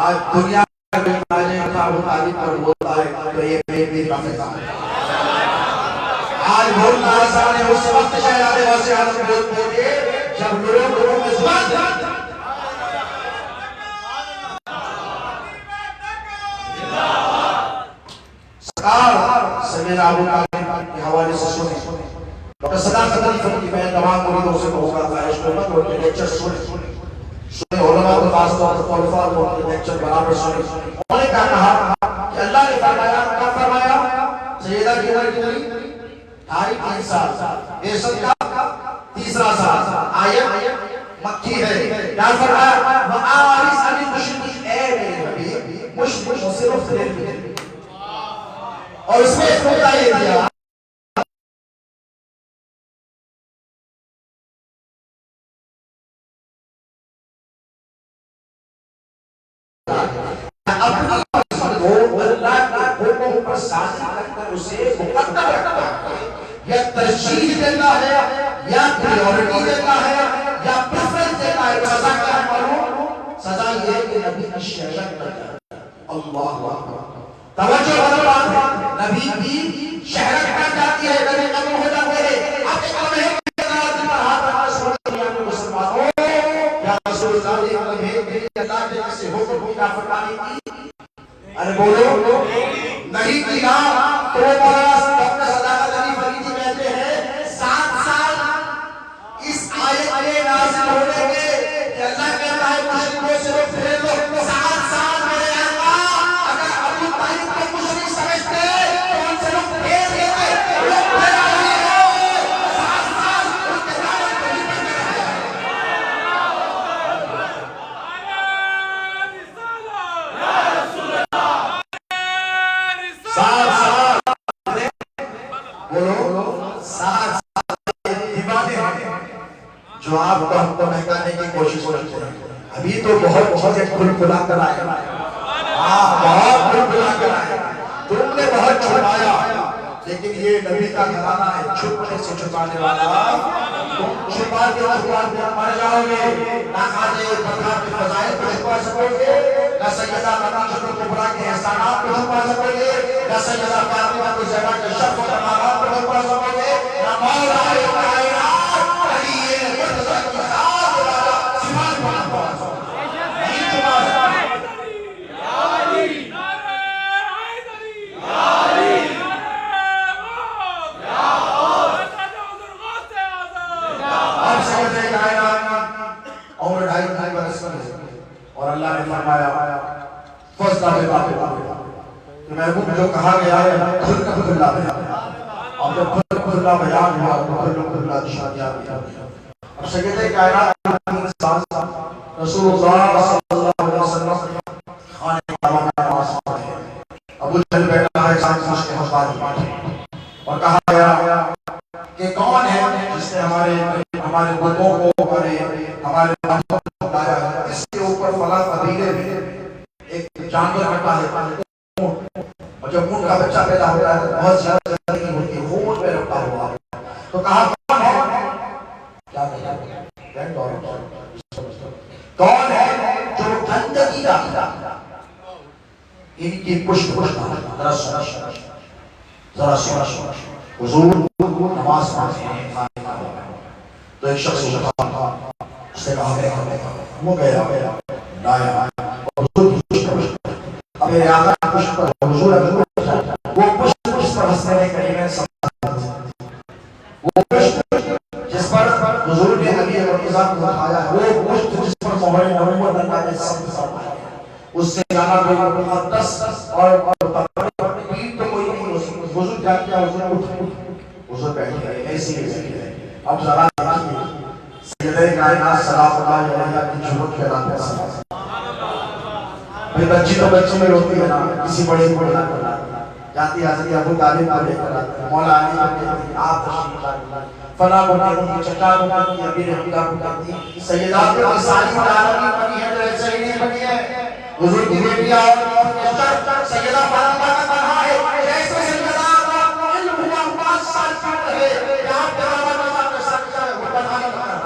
آج دنیا میں ابو طالب پر بولتا ہے تو یہ میری بات ہے. آج بولنا آسان ہے اس وقت شہزادے وسیعت سے بولتے تھے جب لوگوں میں زبان تھا. سرکار سیدنا ابو طالب کے حوالے سے سنیں. ڈاکٹر صداقت علی فرید میں تمام مریدوں سے کہوں گا خواہش کرتا ہوں کہ لیکچر سنیں علماء کو خاص طور پر خلفاء کو لیکچر برابر سنیں. انہوں نے کیا کہا کہ اللہ نے فرمایا کیا فرمایا سیدہ کی عمر کتنی 3.5 سال بے شک کا تیسرا سال. آیت مکی ہے. کیا فرمایا وارث عن المشرکین اے میرے حبیب مشرکوں سے روکے. اور اس میں ایک نکتہ یہ دیا اپنی پسند کو اللہ کے حکم پر سازی رکھ کر اسے مقدم رکھتا ہے. یا ترجیح دیتا ہے یا پریورٹی دیتا ہے یا پریفرنس دیتا ہے. سزا کیا ہے معلوم؟ سزا یہ ہے کہ نبی کی شہادت کرتا ہے. اللہ توجہ والا بات ہے. نبی کی شہادت کر جاتی ہے نبی قبول ہو جاتے ہیں. آپ ایک قدم ہے پر ہاتھ رکھا سوچ دنیا میں مسلمانوں یا رسول اللہ ایک قدم ہے میری اللہ کے کسی حکم کی نافرمانی کی. ارے بولو نہیں کی نا تو ڈاکٹر صداقت علی فریدی کہتے ہیں 7 سال اس آیت میں نازل ہونے کے کہ اللہ کہتا ہے مشرکوں سے روک پھیر لو. 7 سال میرے آقا اگر ابو طالب کو مشرک سمجھتے تو ان سے روک پھیر دیتے. روک پھیر رہے ہیں 7 سال ان کے دعوت کو نہیں پڑھ رہے ہیں. جو آپ کو ہم کو مہکانے کی کوشش کرتے ہیں. ابھی تو بہت کھل کھلا کر آئے. بہت کھل کھلا کر آئے. تم نے بہت چھپایا لیکن یہ نبی کا گھرانہ ہے چھپنے سے چھپانے والا چھپا کے مر جاؤ گے، نہ خاجہ بطرہ کے فضائل کو چھپا سکو گے، نہ سیدہ خدیجہ کبریٰ کے احسانات کو چھپا سکو گے، نہ سیدہ فاطمہ زہرا کے شرف و کمالات کو چھپا سکو گے، نہ مولا کائنات علی مرتضیٰ کی ذات والا صفات کو چھپا سکو گے، نہیں چھپا سکو گے۔ عمر 2.5 برس کا اور اللہ نے فرمایا فضلہ بے باقی کہ محبوب جو کہا گیا ہے کھل کھلا بیان، اب جب کھل کھلا بیان ہوا تو کھل کھلا نشانیاں بھی اب سید کائنات رسول اللہ صلی اللہ علیہ وسلم خانے کعبہ میں نماز پڑھ رہے ہیں، ابو جہل بیٹھا ہے سائنس کے حسبان اور کہا گیا کہ کون ہے جس نے ہمارے بتوں کو ہمارے بتوں کو لایا ہے، اس کے اوپر فلاں قبیلے میں ایک جانور رکھا ہے اور جب اونٹ کا بچہ پیدا ہوتا ہے بہت زیادہ زندگی ہوتی ہے، اونٹ پہ رکھا ہوا تو کہا کون ہے، کیا کہا کون ہے جو گندگی لاتا ان کی پشت ذرا سنا حضور نماز پڑھتے ہیں تو ایک شخص اٹھا اس نے کہا وہ گیا لایا اور حضور اب میرے آقا پشت پر حضور وہ پشت پر ہنسنے میں کریمیں سمجھا وہ پشت جس پر حضور نے علی مرتضیٰ کو اٹھایا ہے، وہ پشت جس پر مہر نبوت اللہ نے سب فرمایا ہے، اس سے زیادہ کوئی مقدس اور پیر تو کوئی نہیں ہو سکتا۔ حضور کیا کیا حضور بیٹھ گئے ایسی ہے۔ اب ذرا دیکھیے سیدہ کائنات سلام اللہ علیہ کی جھوٹ کے رات میں سلام، بھئی بچی تو بچی میں روتی ہے نا، کسی بڑے کو بڑا کرنا جاتی حضرت ابو طالب کو لے کر مولا علی کو کہتی آپ تشریف لائیں، فلاں کو کہتی چچا کو کہتی امیر حمدہ کو کہتی سیدات کے ساری العالمین بنی ہے تو ایسے ہی نہیں بنی ہے، حضور کی بیٹی اور سیدہ فاطمہ کا تنہا ہے جیسے سیدہ علم ہوا 5 سال کی رہے آپ تمام نظام کے ساتھ جائے وہ تنہا نہیں بنا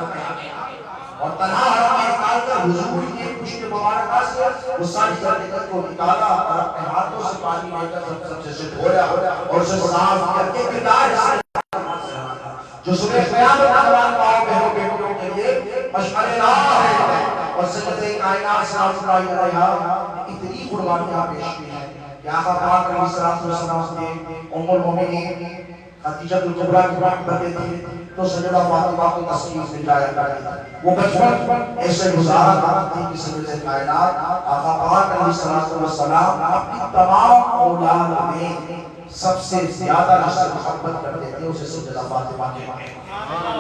اور تنہا حرم میں نکال کر حضور کی پشت مبارکہ سے وہ ساری جنت کو نکالا اور اپنے ہاتھوں سے پانی لے کر سب سے دھویا اور اسے صاف کر کے کردار جو صبح قیامت اقوال پاؤ بہنوں بیٹوں کے لیے مشعل لا ہے اور سیدہ کائنات سلام اللہ علیہا اتنی قربانیاں پیش کی ہیں کہ آقا پاک علیہ السلام نے ام المومنین خدیجہ کبریٰ کی محبت تھی تو سیدہ فاطمہ کو تسکین سے جایا کرتی وہ بچپن ایسے گزارا کرتی کہ سیدہ کائنات آقا پاک علیہ السلام اپنی تمام اولاد میں سب سے زیادہ جس سے محبت کرتے تھے اسے سیدہ فاطمہ کے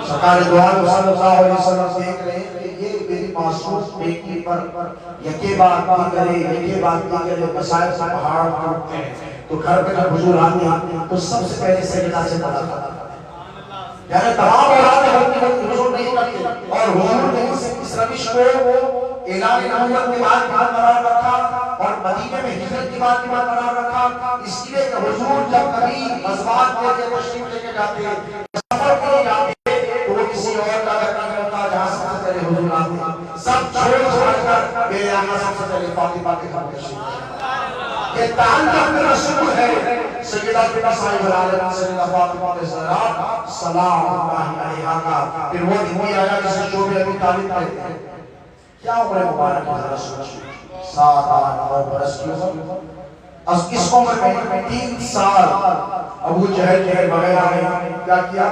سرکار دو عالم صلی اللہ علیہ وسلم دیکھ رہے ہیں کہ یہ میری معصوم بیٹی پر یکے بات بھی کرے مسائل سے پہاڑ ٹوٹتے ہیں تو گھر پہ جب حضور آتے ہیں تو سب سے پہلے سیدہ سے ملاقات یعنی تمام اولاد حضور نہیں کرتے اور حضور نے اس روش کو اعلان نبوت کے بعد قرار رکھا اور مدینے میں ہجرت کے بعد قرار رکھا، اس لیے کہ حضور جب کبھی غزوات کے لیے تشریف لے کے جاتے سفر کے لیے جاتے تو وہ کسی اور کا گھر نہیں ہوتا جہاں سب سے پہلے حضور آتے سب چھوڑ کر میرے آقا سب سے پہلے فاطمہ کے گھر تشریف یہ تعلق رسول ہے سیدہ صاحب العالم سیدہ فاطمہ الزہرا سلام اللہ علیہا کا پھر وہ دن آیا جسے شعب ابی طالب کہتے ہیں کیا عمر مبارک ہے رسول 7-8 برس کی عمر اس عمر میں 3 سال ابو جہل وغیرہ نے کیا کیا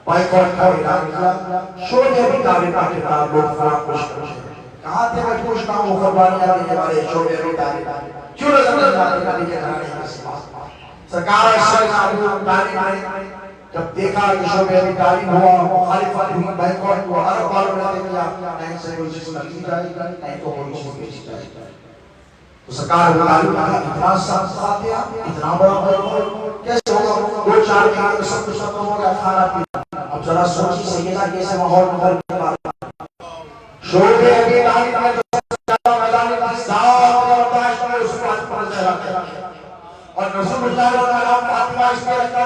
بائیکاٹ کا اعلان کیا شعب ابی طالب کا کتاب لوگ فرق خوش کرتے کہاں تھے میں پوچھتا ہوں قربانیاں دینے والے شعب ابی طالب کیوں نظر نہیں آتے نبی کے گھرانے کے پاس سرکار ابو طالب نے جب دیکھا کہ شعب ابی طالب ہوا مخالفت ہوئی بائیکاٹ ہوا عرب والوں نے کیا نہیں سے کوئی چیز خریدی جائے گی نہیں تو کوئی چیز بیچی جائے گی تو سرکار ابو طالب نے اتنا ساتھ ساتھ اتنا بڑا کیسے ہوگا 2-4 دن میں سب کچھ ختم ہو گیا کھانا پینا اب ذرا سوچی سیدہ کیسے ماحول مغل کے بارے شعب ابی طالب نے اور رسول اللہ فاطمہ اس طرح کا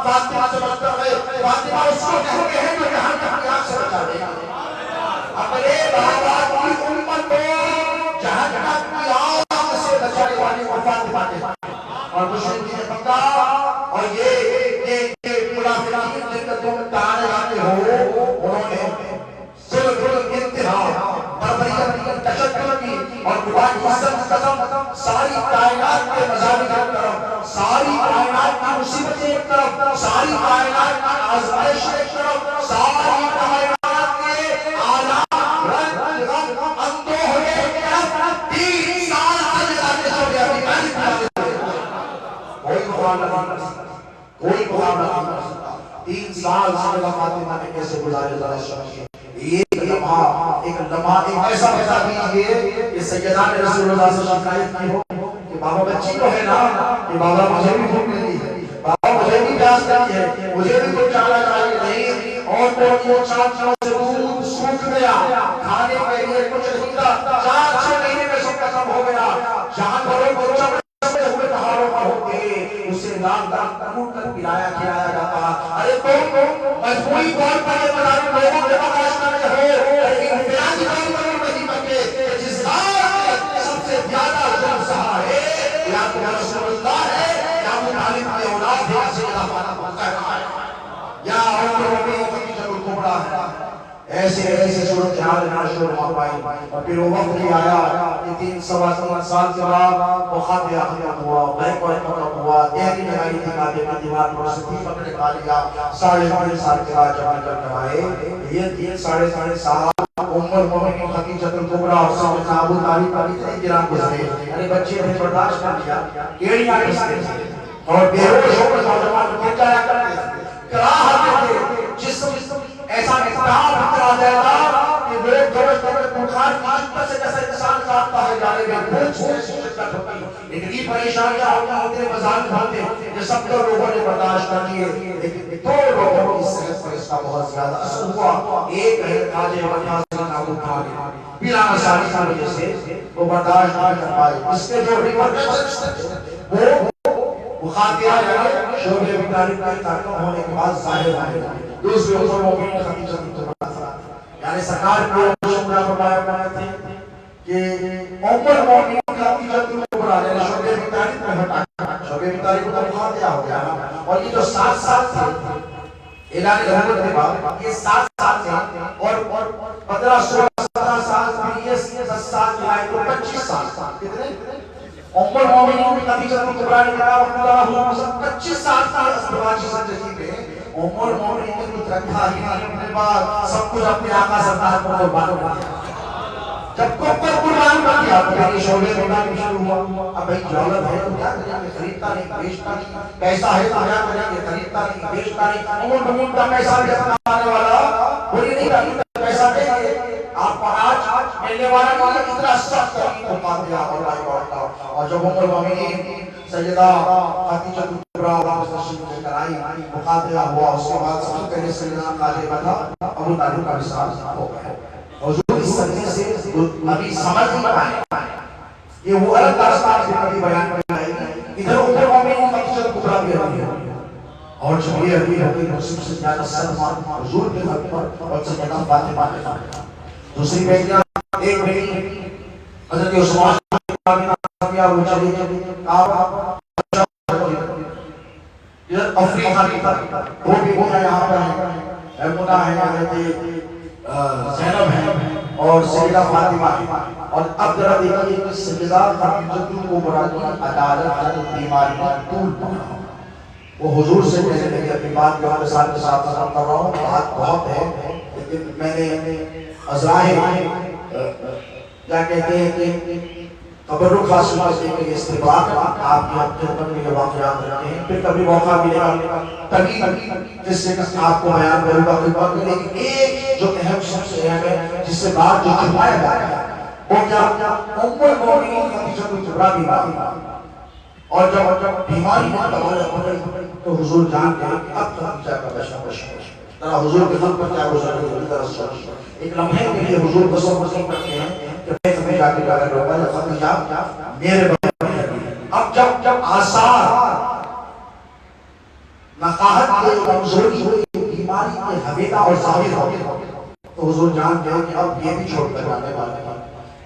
فاطمہ سے بچ کر گئے، فاطمہ اس کو کہتے ہیں جو جہاں جہاں سے بچا دے گا اپنے بابا کی امت کو جہاں جہاں کی آگ سے بچانے والی وہ فاطمہ ہے۔ اور مشرقین نے پکا اور یہ منافقین جن کا تم تانے آتے ہو، انہوں نے ظلم انتہا بربریت تشدد کی اور خدا کی عزت قسم ساری کائنات کے مذاہب ایک طرف، ساری کائنات کی مصیبتیں ایک طرف، ساری کائنات کی آزمائش ایک طرف، ساری کائنات کے آلام رنج غم اندوہ ہوئے ایک طرف، 3 سال سے جاتے چھوڑے ابھی کوئی مقابلہ نہیں کر سکتا، کوئی مقابلہ نہیں کر سکتا۔ 3 سال سے فاطمہ نے کیسے گزارے ذرا شرح ایک لمحہ ایک ایسا بتا دیجئے کہ سیدنا رسول اللہ سے شکایت کی ہو کہ بابا بچی تو ہے نا کہ بابا مجھے بھی بھوک لگی ہے، بابا مجھے بھی پیاس لگی ہے، مجھے بھی کچھ چاہنا چاہیے نہیں، اور تو 4 سے دودھ سوکھ گیا، کھانے کے لیے کچھ نہیں تھا، 4 مہینے میں سب ختم ہو گیا، جانوروں کو چمڑے ہوئے پہاڑوں پر ہوتے اسے نام ٹوٹ کر پلایا کھلایا جاتا۔ ارے تم مجموعی طور پر یہ بتا دو لوگوں کے برداشت کرتے ہو، لیکن انفرادی طور پر نہیں بنتے کہ جس ذات نے سب سے زیادہ ظلم سہا ہے یا تو رسول اللہ ہے یا وہ طالب کی اولاد ہے یا سیدہ فاطمہ ہے یا ان کے خدیجہ الکبریٰ ہے۔ ایسے صورتحال ناشور ہو پائی اور پھر وہ وقت بھی آیا کہ 3 سوا 3 سال کے بعد وفات ختم ہوا، بیک ختم ہوا، تحریر آئی تھی کعبے کی دیوار پر صدیق نے کھا لیا۔ 3.5 سال کے بعد جب آئے یہ 3.5 سال ام المؤمنین خدیجہ الکبریٰ اور سیدنا ابو طالب کا اتنے گران گزرے، ارے بچے نے برداشت کر لیا، کیڑیاں کستے تھے اور بے ہوش ہو کر نوجوان کو کیا کرتے تھے، کراہتے تھے، جسم ایسا اقتدار اتنا زیادہ کہ میرے دوڑے بخار کی شدت سے جیسے انسان کاٹتا ہے جانے میں بھوک سے شدت ہوتی ہے، لیکن یہ پریشانیاں ہوتے مزاج کھاتے یہ سب تو لوگوں نے برداشت کر لیے، لیکن 2 لوگوں کی صحت پر اس کا بہت زیادہ اثر ہوا۔ ایک ہے خواجہ وفا سیدنا ابو طالب، بلا مسائل کی وجہ سے وہ برداشت نہ کر پائے، اس کے جو ریپرکشنز وہ خاتیہ ہے شعبہ ابو طالب کا تعلق ہونے کے بعد ظاہر ہے۔ دوسرے ام المؤمنین خدیجہ الکبریٰ یعنی سرکار کو شکریہ فرمایا کرتے تھے کہ ام المؤمنین خدیجہ الکبریٰ نے شعبہ ابو طالب میں ہٹایا، شعبہ ابو طالب کا خاتیہ ہو گیا اور یہ جو 7 سال تھے اعلان نبوت کے بعد یہ 7 سال تھے اور 15 16 17 سال پھر یہ 10 سال ملائے تو 25 سال کتنے ام المؤمنین خدیجہ الکبریٰ نے کہا اللہ 25 سال کا ازدواجی زندگی میں ام المؤمنین نے کچھ رکھا ہی نہیں، اپنے بعد سب کچھ اپنے آقا سرکار پر قربان کر دیا۔ جب کو پر قربان کر دیا تو یہ شعبے بنا بھی شروع ہوا، اب بھائی دولت ہے تو کیا کریں گے، خریدتا نہیں بیچتا نہیں، پیسہ ہے تو کیا کریں گے، خریدتا نہیں بیچتا نہیں، امون کا پیسہ بھی اپنا آنے والا بولی نہیں کرتا پیسہ دیں گے آپ آج ملنے والا نہیں اتنا سخت قربان دیا اور جب ام المؤمنین سیدہ خدیجہ الکبریٰ اور تشریف لے کر آئی مخاطبہ ہوا، اس کے بعد سب سے پہلے سیدنا خواجہ تھا ابو طالب کا وصال ہو گیا۔ حضور اس صدیقے سے ابھی سمجھ نہیں پائے یہ وہ الگ داستان سے کبھی بیان کر رہے ہیں، ادھر ام المؤمنین خدیجہ الکبریٰ بھی رہی ہے اور جب یہ ابھی رسول سے زیادہ سلمان حضور کے گھر پر اور سیدنا فاطمہ کے گھر پر دوسری بیٹیاں ایک بیٹی حضرت عثمان کیا وہ چلی افریقہ کی طرف وہ بھی ہونا یہاں پر ہے، ایمونہ ہے، حضرت زینب ہے اور سیدہ فاطمہ ہے۔ اور اب ذرا دیکھئے کہ سیدہ خدیجہ الکبریٰ کی عدالت بیماری میں طول پکڑا، وہ حضور سے کہنے لگے اپنی بات جو ساتھ ساتھ کر رہا ہوں، بات بہت ہے لیکن میں نے عزرائیل کیا کہتے ہیں کہ تبرک حاصل کرنے کے لیے استقبال آپ کی خدمت میں یہ واقعات رکھتے ہیں، پھر کبھی موقع ملے گا تبھی جس سے آپ کو بیان کروں گا خدمت میں، لیکن ایک جو اہم شخص ہے جس سے بات جو چھپایا جاتا ہے وہ کیا ام المؤمنین خدیجہ الکبریٰ بیماری اور جب بیماری میں تو حضور جان کے اب خدیجہ کا بشا ذرا حضور کے خط پر کیا گزر ایک لمحے کے لیے حضور بسوں بسوں کرتے ہیں کہ میں تمہیں جا کے جاگر روکا یا خدیجہ میرے بغیر اب جب آثار نقاہت کے کمزوری بیماری کے حویدہ اور ظاہر ہو تو حضور جان گئے کہ اب یہ بھی چھوڑ کر جانے والے ہیں.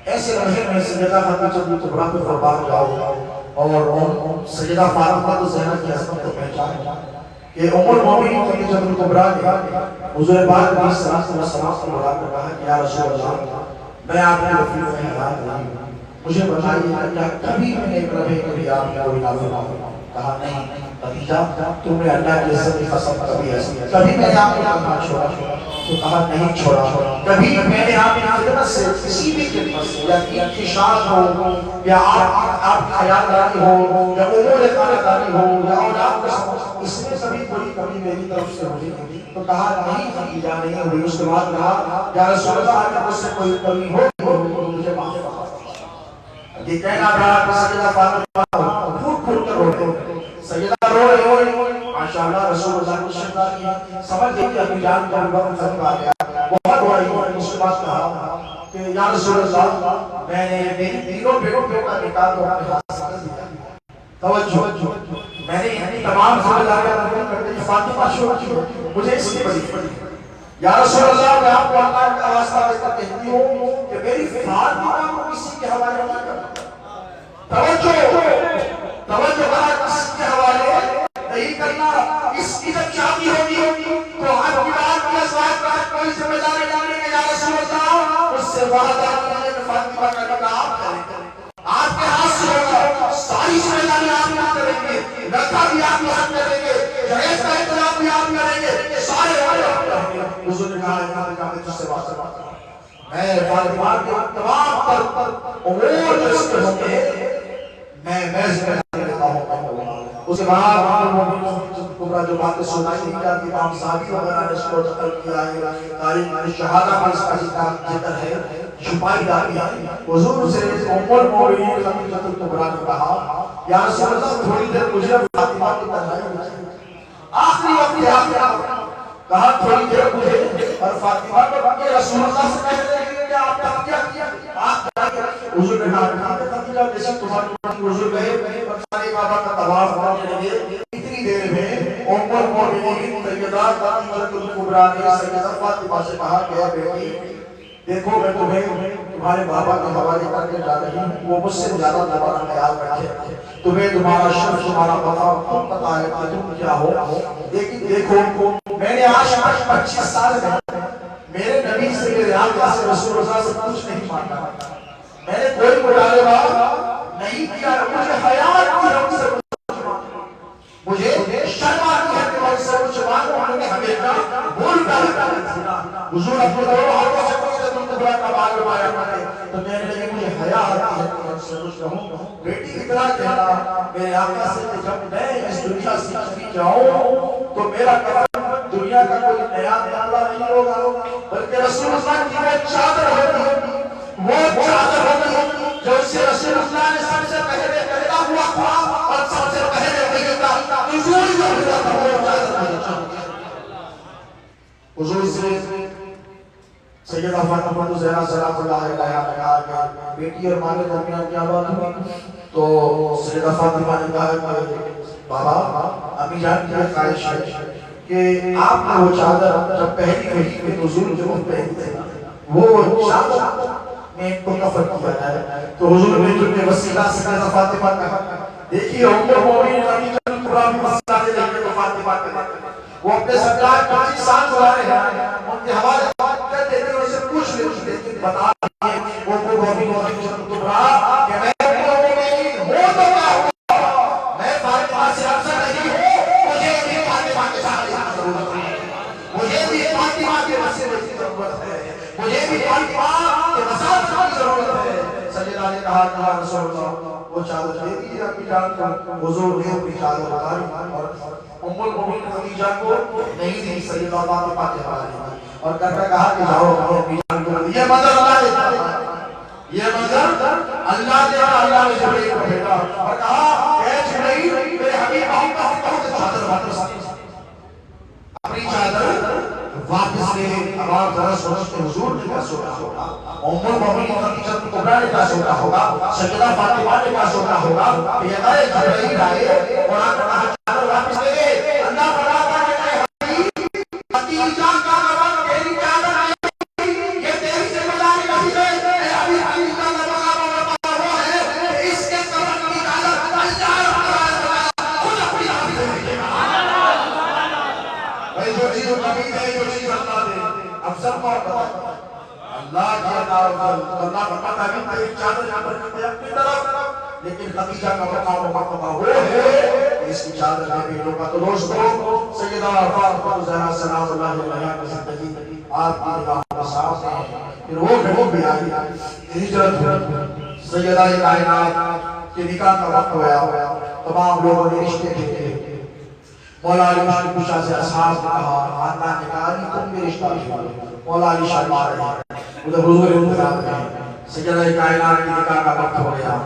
ایسے لمحے میں سیدہ خدیجہ کبریٰ پہ قربان جاؤ اور سیدہ فاطمہ زینب کی عظمت کو پہچانے کہ ام المومنین خدیجہ کبریٰ نے حضور پاک علیہ السلام کو بلا کر کہا کہ یا رسول اللہ میں آپ کے رفیق میں حیران نہیں ہوں, مجھے بتائیے کیا کبھی میں نے کبھی آپ کی کوئی نافرمانی؟ کہا نہیں خدیجہ تم نے اللہ کی عزت کی قسم کبھی ایسی کبھی میں نے آپ کو کہاں چھوڑا تو کہا نہیں چھوڑا. کبھی میں نے آپ کی خدمت سے کسی بھی خدمت سے یا انتشار ہو یا آپ کی خیالداری ہو یا امور خاندانی ہو یا اولاد کا اس میں کبھی کوئی کمی میری طرف سے ہوئی تو کہا نہیں خدیجہ نہیں ہوئی. اس کے بعد کہا یا رسول اللہ اگر مجھ سے کوئی کمی ہو تو مجھے معاف فرمائیں. یہ کہنا تھا کہ سیدہ فاطمہ پھوٹ پھوٹ کر روتے سیدہ رو رہے ماشاءاللہ رسول اللہ کو شکا کی سمجھ گئی کہ اپنی جان کا وقت ختم آ گیا. بہت بڑی اس کے بعد کہا کہ یا رسول اللہ میں نے میری تینوں بیٹوں کا نکاح تو اپنے ہاتھ سے کر دیا. توجہ میں نے تمام ذمہ داریاں پوری کر دی. فاطمہ چھوڑ کی مجھے اس کی بڑی یا رسول اللہ میں آپ کو اللہ کا واسطہ دے کر کہتی ہوں کہ میری فاطمہ کو کسی کے حوالے نہ کرنا. توجہ کسی کے حوالے نہیں کرنا. اس کی جب شادی ہوگی تو آپ کی بات کی ازواج کا کوئی ذمہ داری ڈالیں گے یا رسول اللہ اس سے وعدہ کیجیے کہ فاطمہ کا نکاح آپ کریں, آپ کے ہاتھ سے ہوگا. ساری ذمہ داری آپ کریں گے, نکاح بھی آپ کریں گے, جہیز کا انتظام بھی آپ کریں گے, سارے آپ کریں گے. حضور نے کہا یہاں پہ جانے تجھ سے بات میں فاطمہ کے تمام تر امور جو اس کے ہوں گے میں ذمہ داری لیتا ہوں. اس کے بعد کبرا جو باتیں سنائی نہیں جاتی امام صحابی وغیرہ نے اس کو نقل کیا ہے. تاریخ شہادہ پر اس کا ذکر ہے چھپائی جاتی ہے. حضور سے ام المومنین خدیجہ کبریٰ نے کہا یا رسول اللہ تھوڑی دیر مجھے فاطمہ کی تنہائی ملی. آخری وقت آپ کہا تھوڑی دیر مجھے اور فاطمہ کو کہ رسول اللہ سے کہتے ہیں کہ آپ نے کیا کیا آپ کیا کیا. حضور نے کہا خدیجہ جیسے تمہاری حضور گئے سارے کعبہ کا طواف کرنے لگے. اتنی دیر میں ام المومنین سیدہ خدیجہ کبریٰ نے سیدہ فاطمہ سے کہا کہ اے بیٹی دیکھو میں تمہیں تمہارے بابا کے حوالے کر کے جا رہی ہوں, وہ مجھ سے زیادہ تمہارا خیال رکھے. تمہیں تمہارا شرف تمہارا مقام پتہ ہے کہ تم کیا ہو. لیکن دیکھو میں نے آج 25 سال میں میرے نبی سے میرے آقا سے رسول اللہ سے کچھ نہیں مانگا. میں نے کوئی مطالبہ نہیں کیا. مجھے حیا کی رب سے مجھے شرم آتی ہے کہ مجھ سے کچھ مانگو. ہم نے ہمیشہ بھول کر حضور اپنے دونوں ہاتھوں سے کبریٰ کا بال رمایا کرتے تو میں نے لگے مجھے حیا آتی ہے کہ مجھ سے کچھ کہوں. بیٹی اتنا کہنا میرے آقا سے کہ جب میں اس دنیا سے چلی جاؤں تو میرا کفن دنیا کا کوئی نیا نکالا نہیں ہوگا بلکہ رسول اللہ کی وہ چادر ہوگی, وہ چادر ہوگی جو اسے رسول اللہ نے سب سے پہلے پیدا ہوا تھا اور سب سے پہلے پیدا نزول جو ہوا تھا وہ چادر حضور سے سیدہ فاطمہ زہرا سلام اللہ علیہا نے کہا کہ بیٹی اور ماں کے درمیان کیا بات ہوئی تو سیدہ فاطمہ نے کہا کہ بابا امی جان کی خواہش ہے کہ آپ نے وہ چادر جب پہلی وحی میں نزول جو پہنتے وہ چادر میں ان کو کفن کیا ہے. تو حضور نے جو وسیلہ سیدہ فاطمہ کہا دیکھیے ام المومنین خدیجہ کبریٰ بھی وسیلہ دے رہی ہے تو فاطمہ کے وہ اپنے سرکار 25 سال گزارے ہیں ان کے حوالے کہتے ہیں اسے پوچھ لیتے بتا دیئے وہ خدیجہ کبریٰ کہ میں ام المومنین ہوں تو کیا ہوا, میں فاطمہ سے افضل نہیں ہوں, مجھے بھی فاطمہ کے ساتھ ضرورت ہے, مجھے بھی فاطمہ کے وسیلے کی ضرورت ہے, مجھے بھی فاطمہ کے وسائل کی ضرورت ہے. سیدہ نے کہا کہ رسول اللہ وہ چادر دے دیجیے اپنی جان کو. حضور نے اپنی چادر اتاری اور ام المومنین خدیجہ کو نہیں دی سیدہ فاطمہ کے حوالے اور کہتا کہا کہ جاؤ اپنی جان کو. یہ منظر اللہ دیتا ہے, یہ منظر اللہ دیتا. اللہ نے جبرائیل کو بھیجا اور کہا اے جبرائیل میرے حبیب محمد کو چادر واپس اپنی چادر واپس لے. اب آپ ذرا سوچتے حضور نے کیا سوچا ہوگا, ام المومنین خدیجہ کبریٰ نے کیا سوچا ہوگا, سیدہ فاطمہ نے کیا سوچا ہوگا. یہ جبرائیل آئے اور آپ نے کہا چادر واپس لے. اللہ اللہ کا پتہ بھی تیری چادر یہاں پر کرتے اپنی طرف، لیکن خدیجہ کا مقام و مرتبہ وہ ہے کہ اس کی چادر میں بھی لوگا۔ تو دوستو سیدہ فاطمہ زہرا سلام اللہ علیہا کی زندگی آپ کی نگاہ کے سامنے ہے، پھر وہ گھڑی بھی آئی ہجرت، سیدہ کائنات کے نکاح کا وقت ہوا، تمام لوگوں نے رشتے دیکھے، مولا علی مشکل کشا سے اصحاب نے کہا، خاندان نے کہا نہیں تم بھی رشتہ دیکھو، مولا علی شرما رہے ہیں، ادھر حضور انتظام میں سیدہ کائنات کے نکاح کا وقت ہو گیا،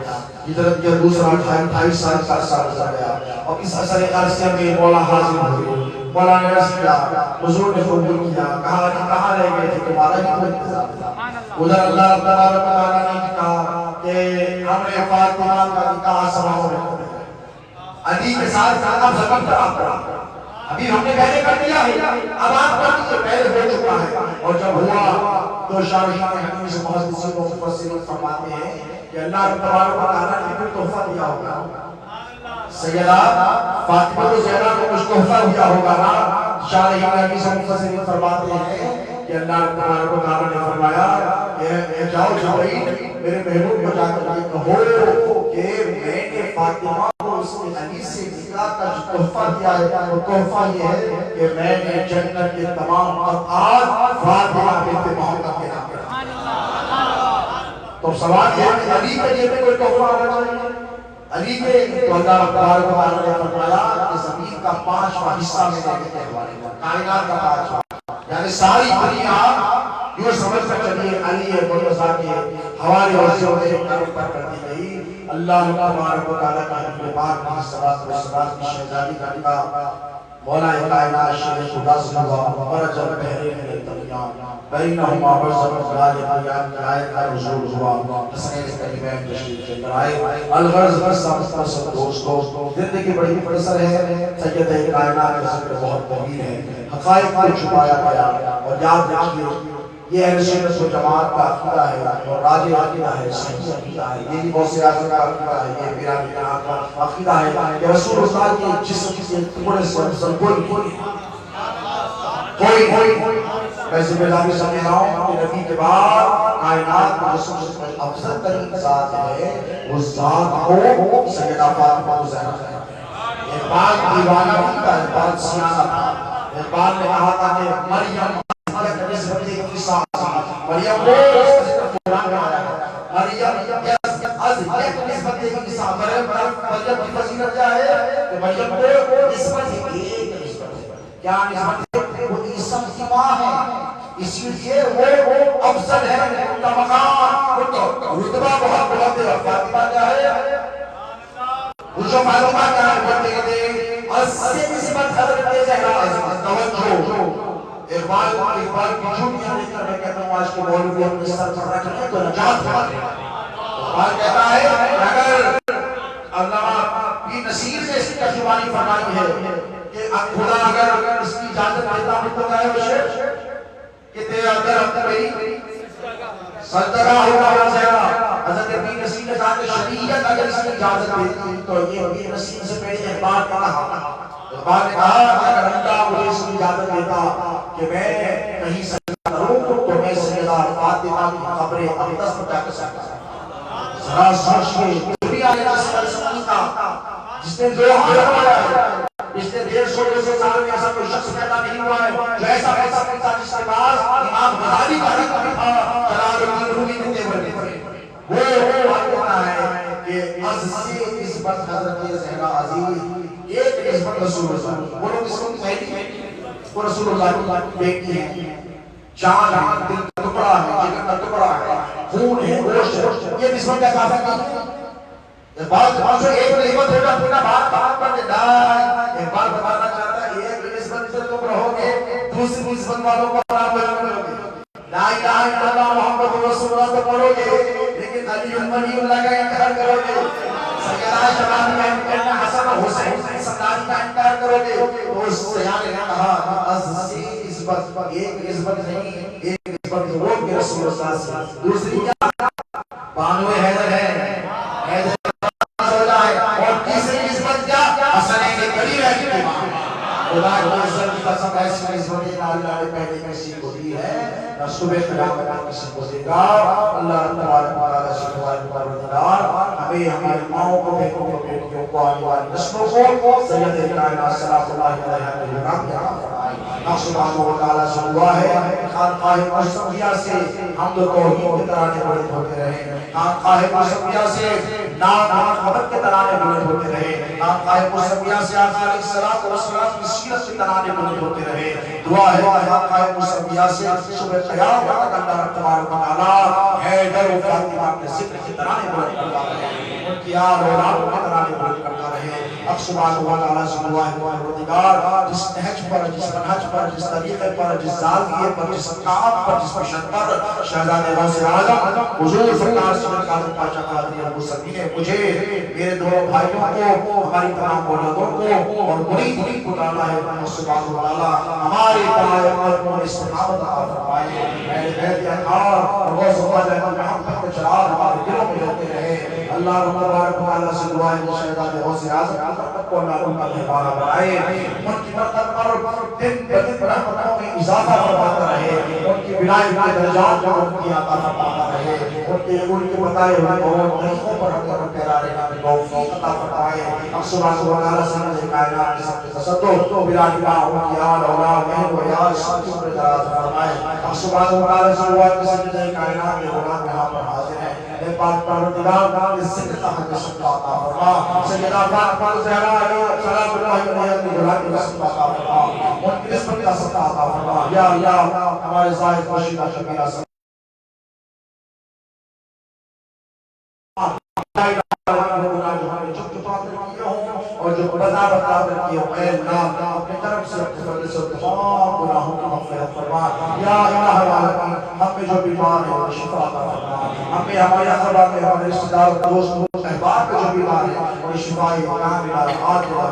ہجرت کے دوسرا 28 سال کا عرصہ گزر گیا، اور اس عرصے عرصے میں مولا حاضر ہوئے، مولا نے عرض کیا، حضور نے قبول کیا، کہا کہ کہاں رہ گئے تھے تمہارا ہی کوئی انتظام تھا، ادھر اللہ تبارک و تعالیٰ نے کہا کہ ہم نے فاطمہ کا نکاح سماؤں میں کر دیا، علی کے ساتھ اب زمن پر آپ پڑا، ابھی ہم نے پہلے کر دیا ہے، اب آپ کر دیجئے، پہلے ہو چکا ہے۔ اور جب ہوا تو شارحین حدیث محدثین و مفسرین فرماتے ہیں کہ اللہ تبارک و تعالیٰ نے کوئی تحفہ دیا ہوگا، سیدہ فاطمہ زہرا کو کچھ تحفہ دیا ہوگا نا۔ شارحین حدیث و مفسرین فرماتے ہیں کہ اللہ تبارک و تعالیٰ نے فرمایا کہ جاؤ جبرائیل میرے محبوب کو جا کر یہ کہو کہ میں نے فاطمہ کو اس کے علی سے نکاح کا جو تحفہ دیا ہے، وہ تحفہ یہ ہے کہ میں نے جنت کے تمام قطعات فاطمہ بنت محمد کے نام پر۔ تو سوال یہ کہ علی کے لیے کوئی تحفہ ہونا چاہیے، علی کے تو اللہ تبارک و تعالیٰ نے فرمایا کہ زمین کا 5واں حصہ میں دینے کے حوالے کائنات کا 5واں، یعنی ساری دنیا یوں سمجھ کر چلیے علی مرتضیٰ کے حوالے سے کر دی گئی۔ اللہ تبارک و تعالیٰ کا حبیب پاک علیہ الصلوۃ والسلام کی شہزادی کا نکاح مولا کائنات شیر خدا سے ہوا، مرج البحرین یلتقیان بینہما برزخ لا یبغیان کی آیت کا نزول ہوا، حسنین کریمین تشریف لے کر آئے۔ الغرض مختصر دوستو، زندگی بڑی مختصر ہے، سیدہ کائنات کا ذکر بہت طویل ہے، حقائق کو چھپایا گیا، اور یاد رکھیے یہ اہل سنت و جماعت کا عقیدہ ہے، اور راجح عقیدہ ہے، صحیح عقیدہ ہے، یہ بھی غوث اعظم کا عقیدہ ہے، یہ میرا بھی کا عقیدہ ہے کہ رسول اللہ کے جسم کے ٹکڑے سے کوئی میں ذمہ داری سمجھتا ہوں کہ نبی کے بعد کائنات میں جسم سے افضل ترین ذات ہے، اس ذات کو سیدہ فاطمہ زہرا ہے۔ اقبال دیوانہ نہیں تھا، اقبال سیانہ تھا۔ اقبال نے کہا تھا کہ مریم مریم کو قرآن میں آیا ہے، مریم از ایک نسبت کی ساتھ مریم کی فضیلت کیا ہے کہ مریم کو نسبت ایک نسبت ہے، کیا نسبت ہے؟ وہ عیسیٰ کی ماں ہے، اسی لیے وہ افضل ہے، ان کا مقام رتبہ بہت بلند ہے۔ فاطمہ کیا ہے؟ وہ جو معلومات کیا ہے بڑھتے ہیں از سے نسبت حضرت زہرا عظیم توجہ۔ اقبال کی چھوٹیاں لے کر میں کہتا ہوں آج کے مولوی اپنے سر پر رکھ لیں تو نجات ہوا۔ اقبال کہتا ہے اگر علامہ پیر نصیر نے اس کی ترجمانی فرمائی ہے کہ خدا اگر اس کی اجازت دیتا ہوں تو کہے وہ شعر کہ تیرے اندر میری سلطنہ ہوگا یا زہرا۔ حضرت پیر نصیر نے کہا کہ شریعت اگر اس کی اجازت دیتی تو یہ پیر نصیر سے پہلے اقبال نے کہا، اقبال نے کہا اگر اللہ مجھے اس کی اجازت دیتا کہ میں کہیں سجدہ کروں تو میں سیدہ فاطمہ کی قبر اقدس پر جا کر سجدہ کروں۔ ذرا سوچئے دنیا نے جس کا زمین کا جس نے جو ہمارا ہے، اس نے 150 سال میں ایسا کوئی شخص پیدا نہیں ہوا ہے جو ایسا پیسہ پیتا جس کے پاس امام غزالی کا حکم بھی تھا، جلال الدین رومی نے دیور نے وہ کہتا ہے کہ از سے نسبت حضرت زہرا عزیز ایک نسبت رسول اللہ، وہ لوگ اس کو پہلی وہ رسول اللہ کی بیٹی ہے، جان ہے، دل کا ٹکڑا ہے، جگر کا ٹکڑا ہے، خون ہے، گوشت ہے، یہ نسبت کا کافی نہیں ہے۔ بعض جو ایک نسبت ہوگا پورا بات پر دائیں ایک بات بتانا چاہتا ہے، ایک نسبت سے تم رہو گے دوسری نسبت والوں کو خراب ہو جاؤ گے، لا الہ الا اللہ محمد رسول اللہ تو پڑھو گے لیکن علی ولی اللہ کا انکار کرو گے، سیدہ شباب میں حسن حسین سرداری کا انکار کرو گے، تو اس سے یاد کہا از سے نسبت ایک نسبت نہیں، ایک نسبت وہ کہ رسول اللہ سے، دوسری کیا بانو حیدر ہے، حیدر اور تیسری نسبت کیا حسنین کبیر ہے کی ماں۔ خدا کی عزت کی قسم ایسی نسبت ناری پہلے کسی کو دی ہے نہ صبح قیامت کسی کو دے گا. اللہ تبارک و تعالیٰ سے دعا ہے پروردگار ہمیں ہماری ماؤں کو بیٹوں کو بیٹیوں کو آنے والی نسلوں کو سید کائنات صلی اللہ علیہ وسلم سبحانہ و تعالیٰ سے دعا ہے خانقاہ مصطفیٰ سے حمد و توحید کے ترانے بلند ہوتے رہے. خانقاہ مصطفیٰ سے نام محبت کے ترانے بلند ہوتے رہے. خانقاہ مصطفیٰ سے آقا علیہ الصلوۃ والسلام کی سیرت کے ترانے بلند ہوتے رہے. دعا ہے خانقاہ مصطفیٰ سے صبح قیامت تک اللہ تبارک و تعالیٰ حیدر و فاطمہ کے ذکر کے ترانے بلند کرتا رہے. ان کی آل اولاد کے ترانے بلند کرتا رہے. اب سبحانہ و تعالیٰ سے دعا ہے پروردگار جس نہج پر جس منہج پر جس طریقے پر جس زاویے پر جس کام پر جس مشن پر شہزادے غوث اعظم حضور سرکار سید کاظم پاشا قادری ابو سبی نے مجھے میرے دونوں بھائیوں کو ہماری تمام اولادوں کو اور مرید کو ڈالا ہے. سبحانہ و تعالیٰ ہماری تمام کو استقامت عطا فرمائے. اہل بیت اطہار اور غوث خواجہ محمد کے چراغ ہمارے دلوں میں جلتے رہے. اللہ رب تبارک و تعالیٰ سے دعا ہے شہزادے غوث اعظم کو اللہ ان کا مہمان بنائے. ان کی برکت پر دن بدن رحمتوں میں اضافہ فرماتا رہے. ان کی ولایت کے درجات کو ان کی عطا فرماتا رہے. ان کے بتائے ہوئے اور طریقوں پر ہم پر پیرا رہنا میں توفیق عطا فرمائے. اب سبحانہ و تعالیٰ سے کائنات کے سب کے تصدق بلا الہ ان کی آل اولاد میں و یار ساتھی پر دراز فرمائے. اب سبحانہ و تعالیٰ سے دعا کہ سجدہ کائنات میں غلام یہاں پر حاضر ہیں. اے پاک پروردگار اس ذکر کا حق سب عطا فرما. سیدہ فاطمہ زہرا علیہ سلام اللہ علیہ کی غلام کی رسم عطا فرما. ان کی نسبت کا صدقہ عطا فرما. یا اللہ ہمارے زاہد خورشیدہ شبیرہ صلی اور جو بنا بتا کر کیے اے اللہ اپنی طرف سے اپنے فضل سے تمام گناہوں کی مغفرت فرما. یا الہ العالمین ہم میں جو بیمار ہیں انہیں شفا عطا فرما. ہمیں ہمارے اقربا میں ہمارے رشتہ دار دوست احباب میں جو بیمار ہیں انہیں شفائی کاملہ عاجلہ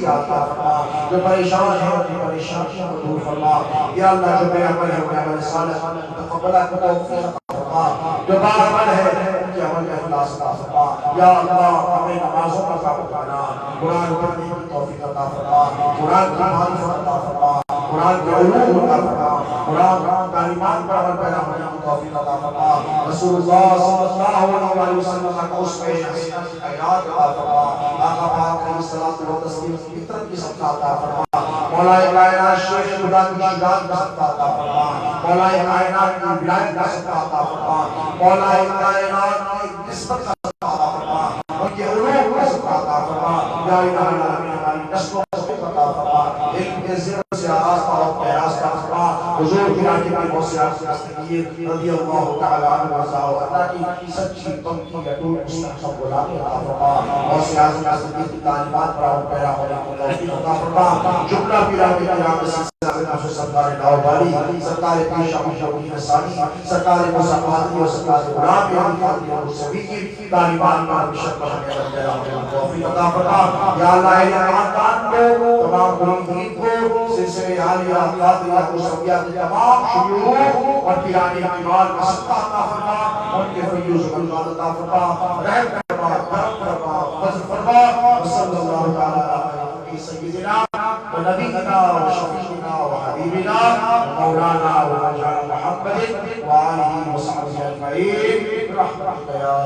عطا فرما. جو پریشان ہیں ان کی پریشانیوں کو دور فرما. یا اللہ جو بے عمل ہے انہیں عمل صالح متقبلہ کو توفیق عطا فرما. جو باعمل ہے ان کے عمل میں اخلاص عطا فرما. یا اللہ ہمیں نمازوں کا ثابت بنا. قرآن پڑھنے کی توفیق عطا فرما. قرآن کی معرفت عطا فرما. قرآن کے علوم عطا فرما. قرآن تعلیمات پر عمل پیدا ہونے کی توفیق عطا فرما. رسول اللہ صلی اللہ علیہ وسلم کا اس میں حیات عطا فرما. آقا پاک علیہ الصلوۃ والتسلیم کی فطرت کی صدقہ عطا فرما. مولا کائنات شیخ خدا کی شجاعت کا صدقہ عطا فرما. مولا کائنات کی ولایت کا صدقہ عطا فرما. مولا کائنات کی نسبت کا صدقہ عطا فرما. ان کے علوم کا صدقہ عطا فرما. یا الہ العالمین ہماری نسلوں کا صدقہ عطا فرما. علم کے زیر سے آغاز کا اور پیراز کا فرما. حضور کی راجی کی موسیقی استقیر رضی اللہ تعالی عنہ وارضاہ و اللہ کی سچی پنکی گٹور مستحسن غلامی عطا فرما. موسیقی استقیر کی تعلیمات پر عمل پیرا ہونے کو توفیق عطا فرما. جملہ پیرا کے کرام سلسلہ میں نفس سرکار لاہوری سرکار پیش احمد شوقی ثانی سرکار مصطفی اور سرکار غلام احمد اور سبھی کی تعلیمات پر بشر پر ہمیں عمل پیرا ہونے کو توفیق عطا فرما. یا اللہ خاندان کو تمام مریدین کو سلسلے عالیہ قادریہ مصطفیہ کے تمام شیوخ اور پیرانی اقبال کا صدقہ عطا فرما. ان کے فیوز و برکات عطا فرما. رحم فرما کرم فرما فضل فرما. صلی اللہ تعالی علیہ سیدنا و نبینا و شفیعنا و حبیبنا مولانا و مولانا محمد و آلہ و صحبہ اجمعین برحمتک یا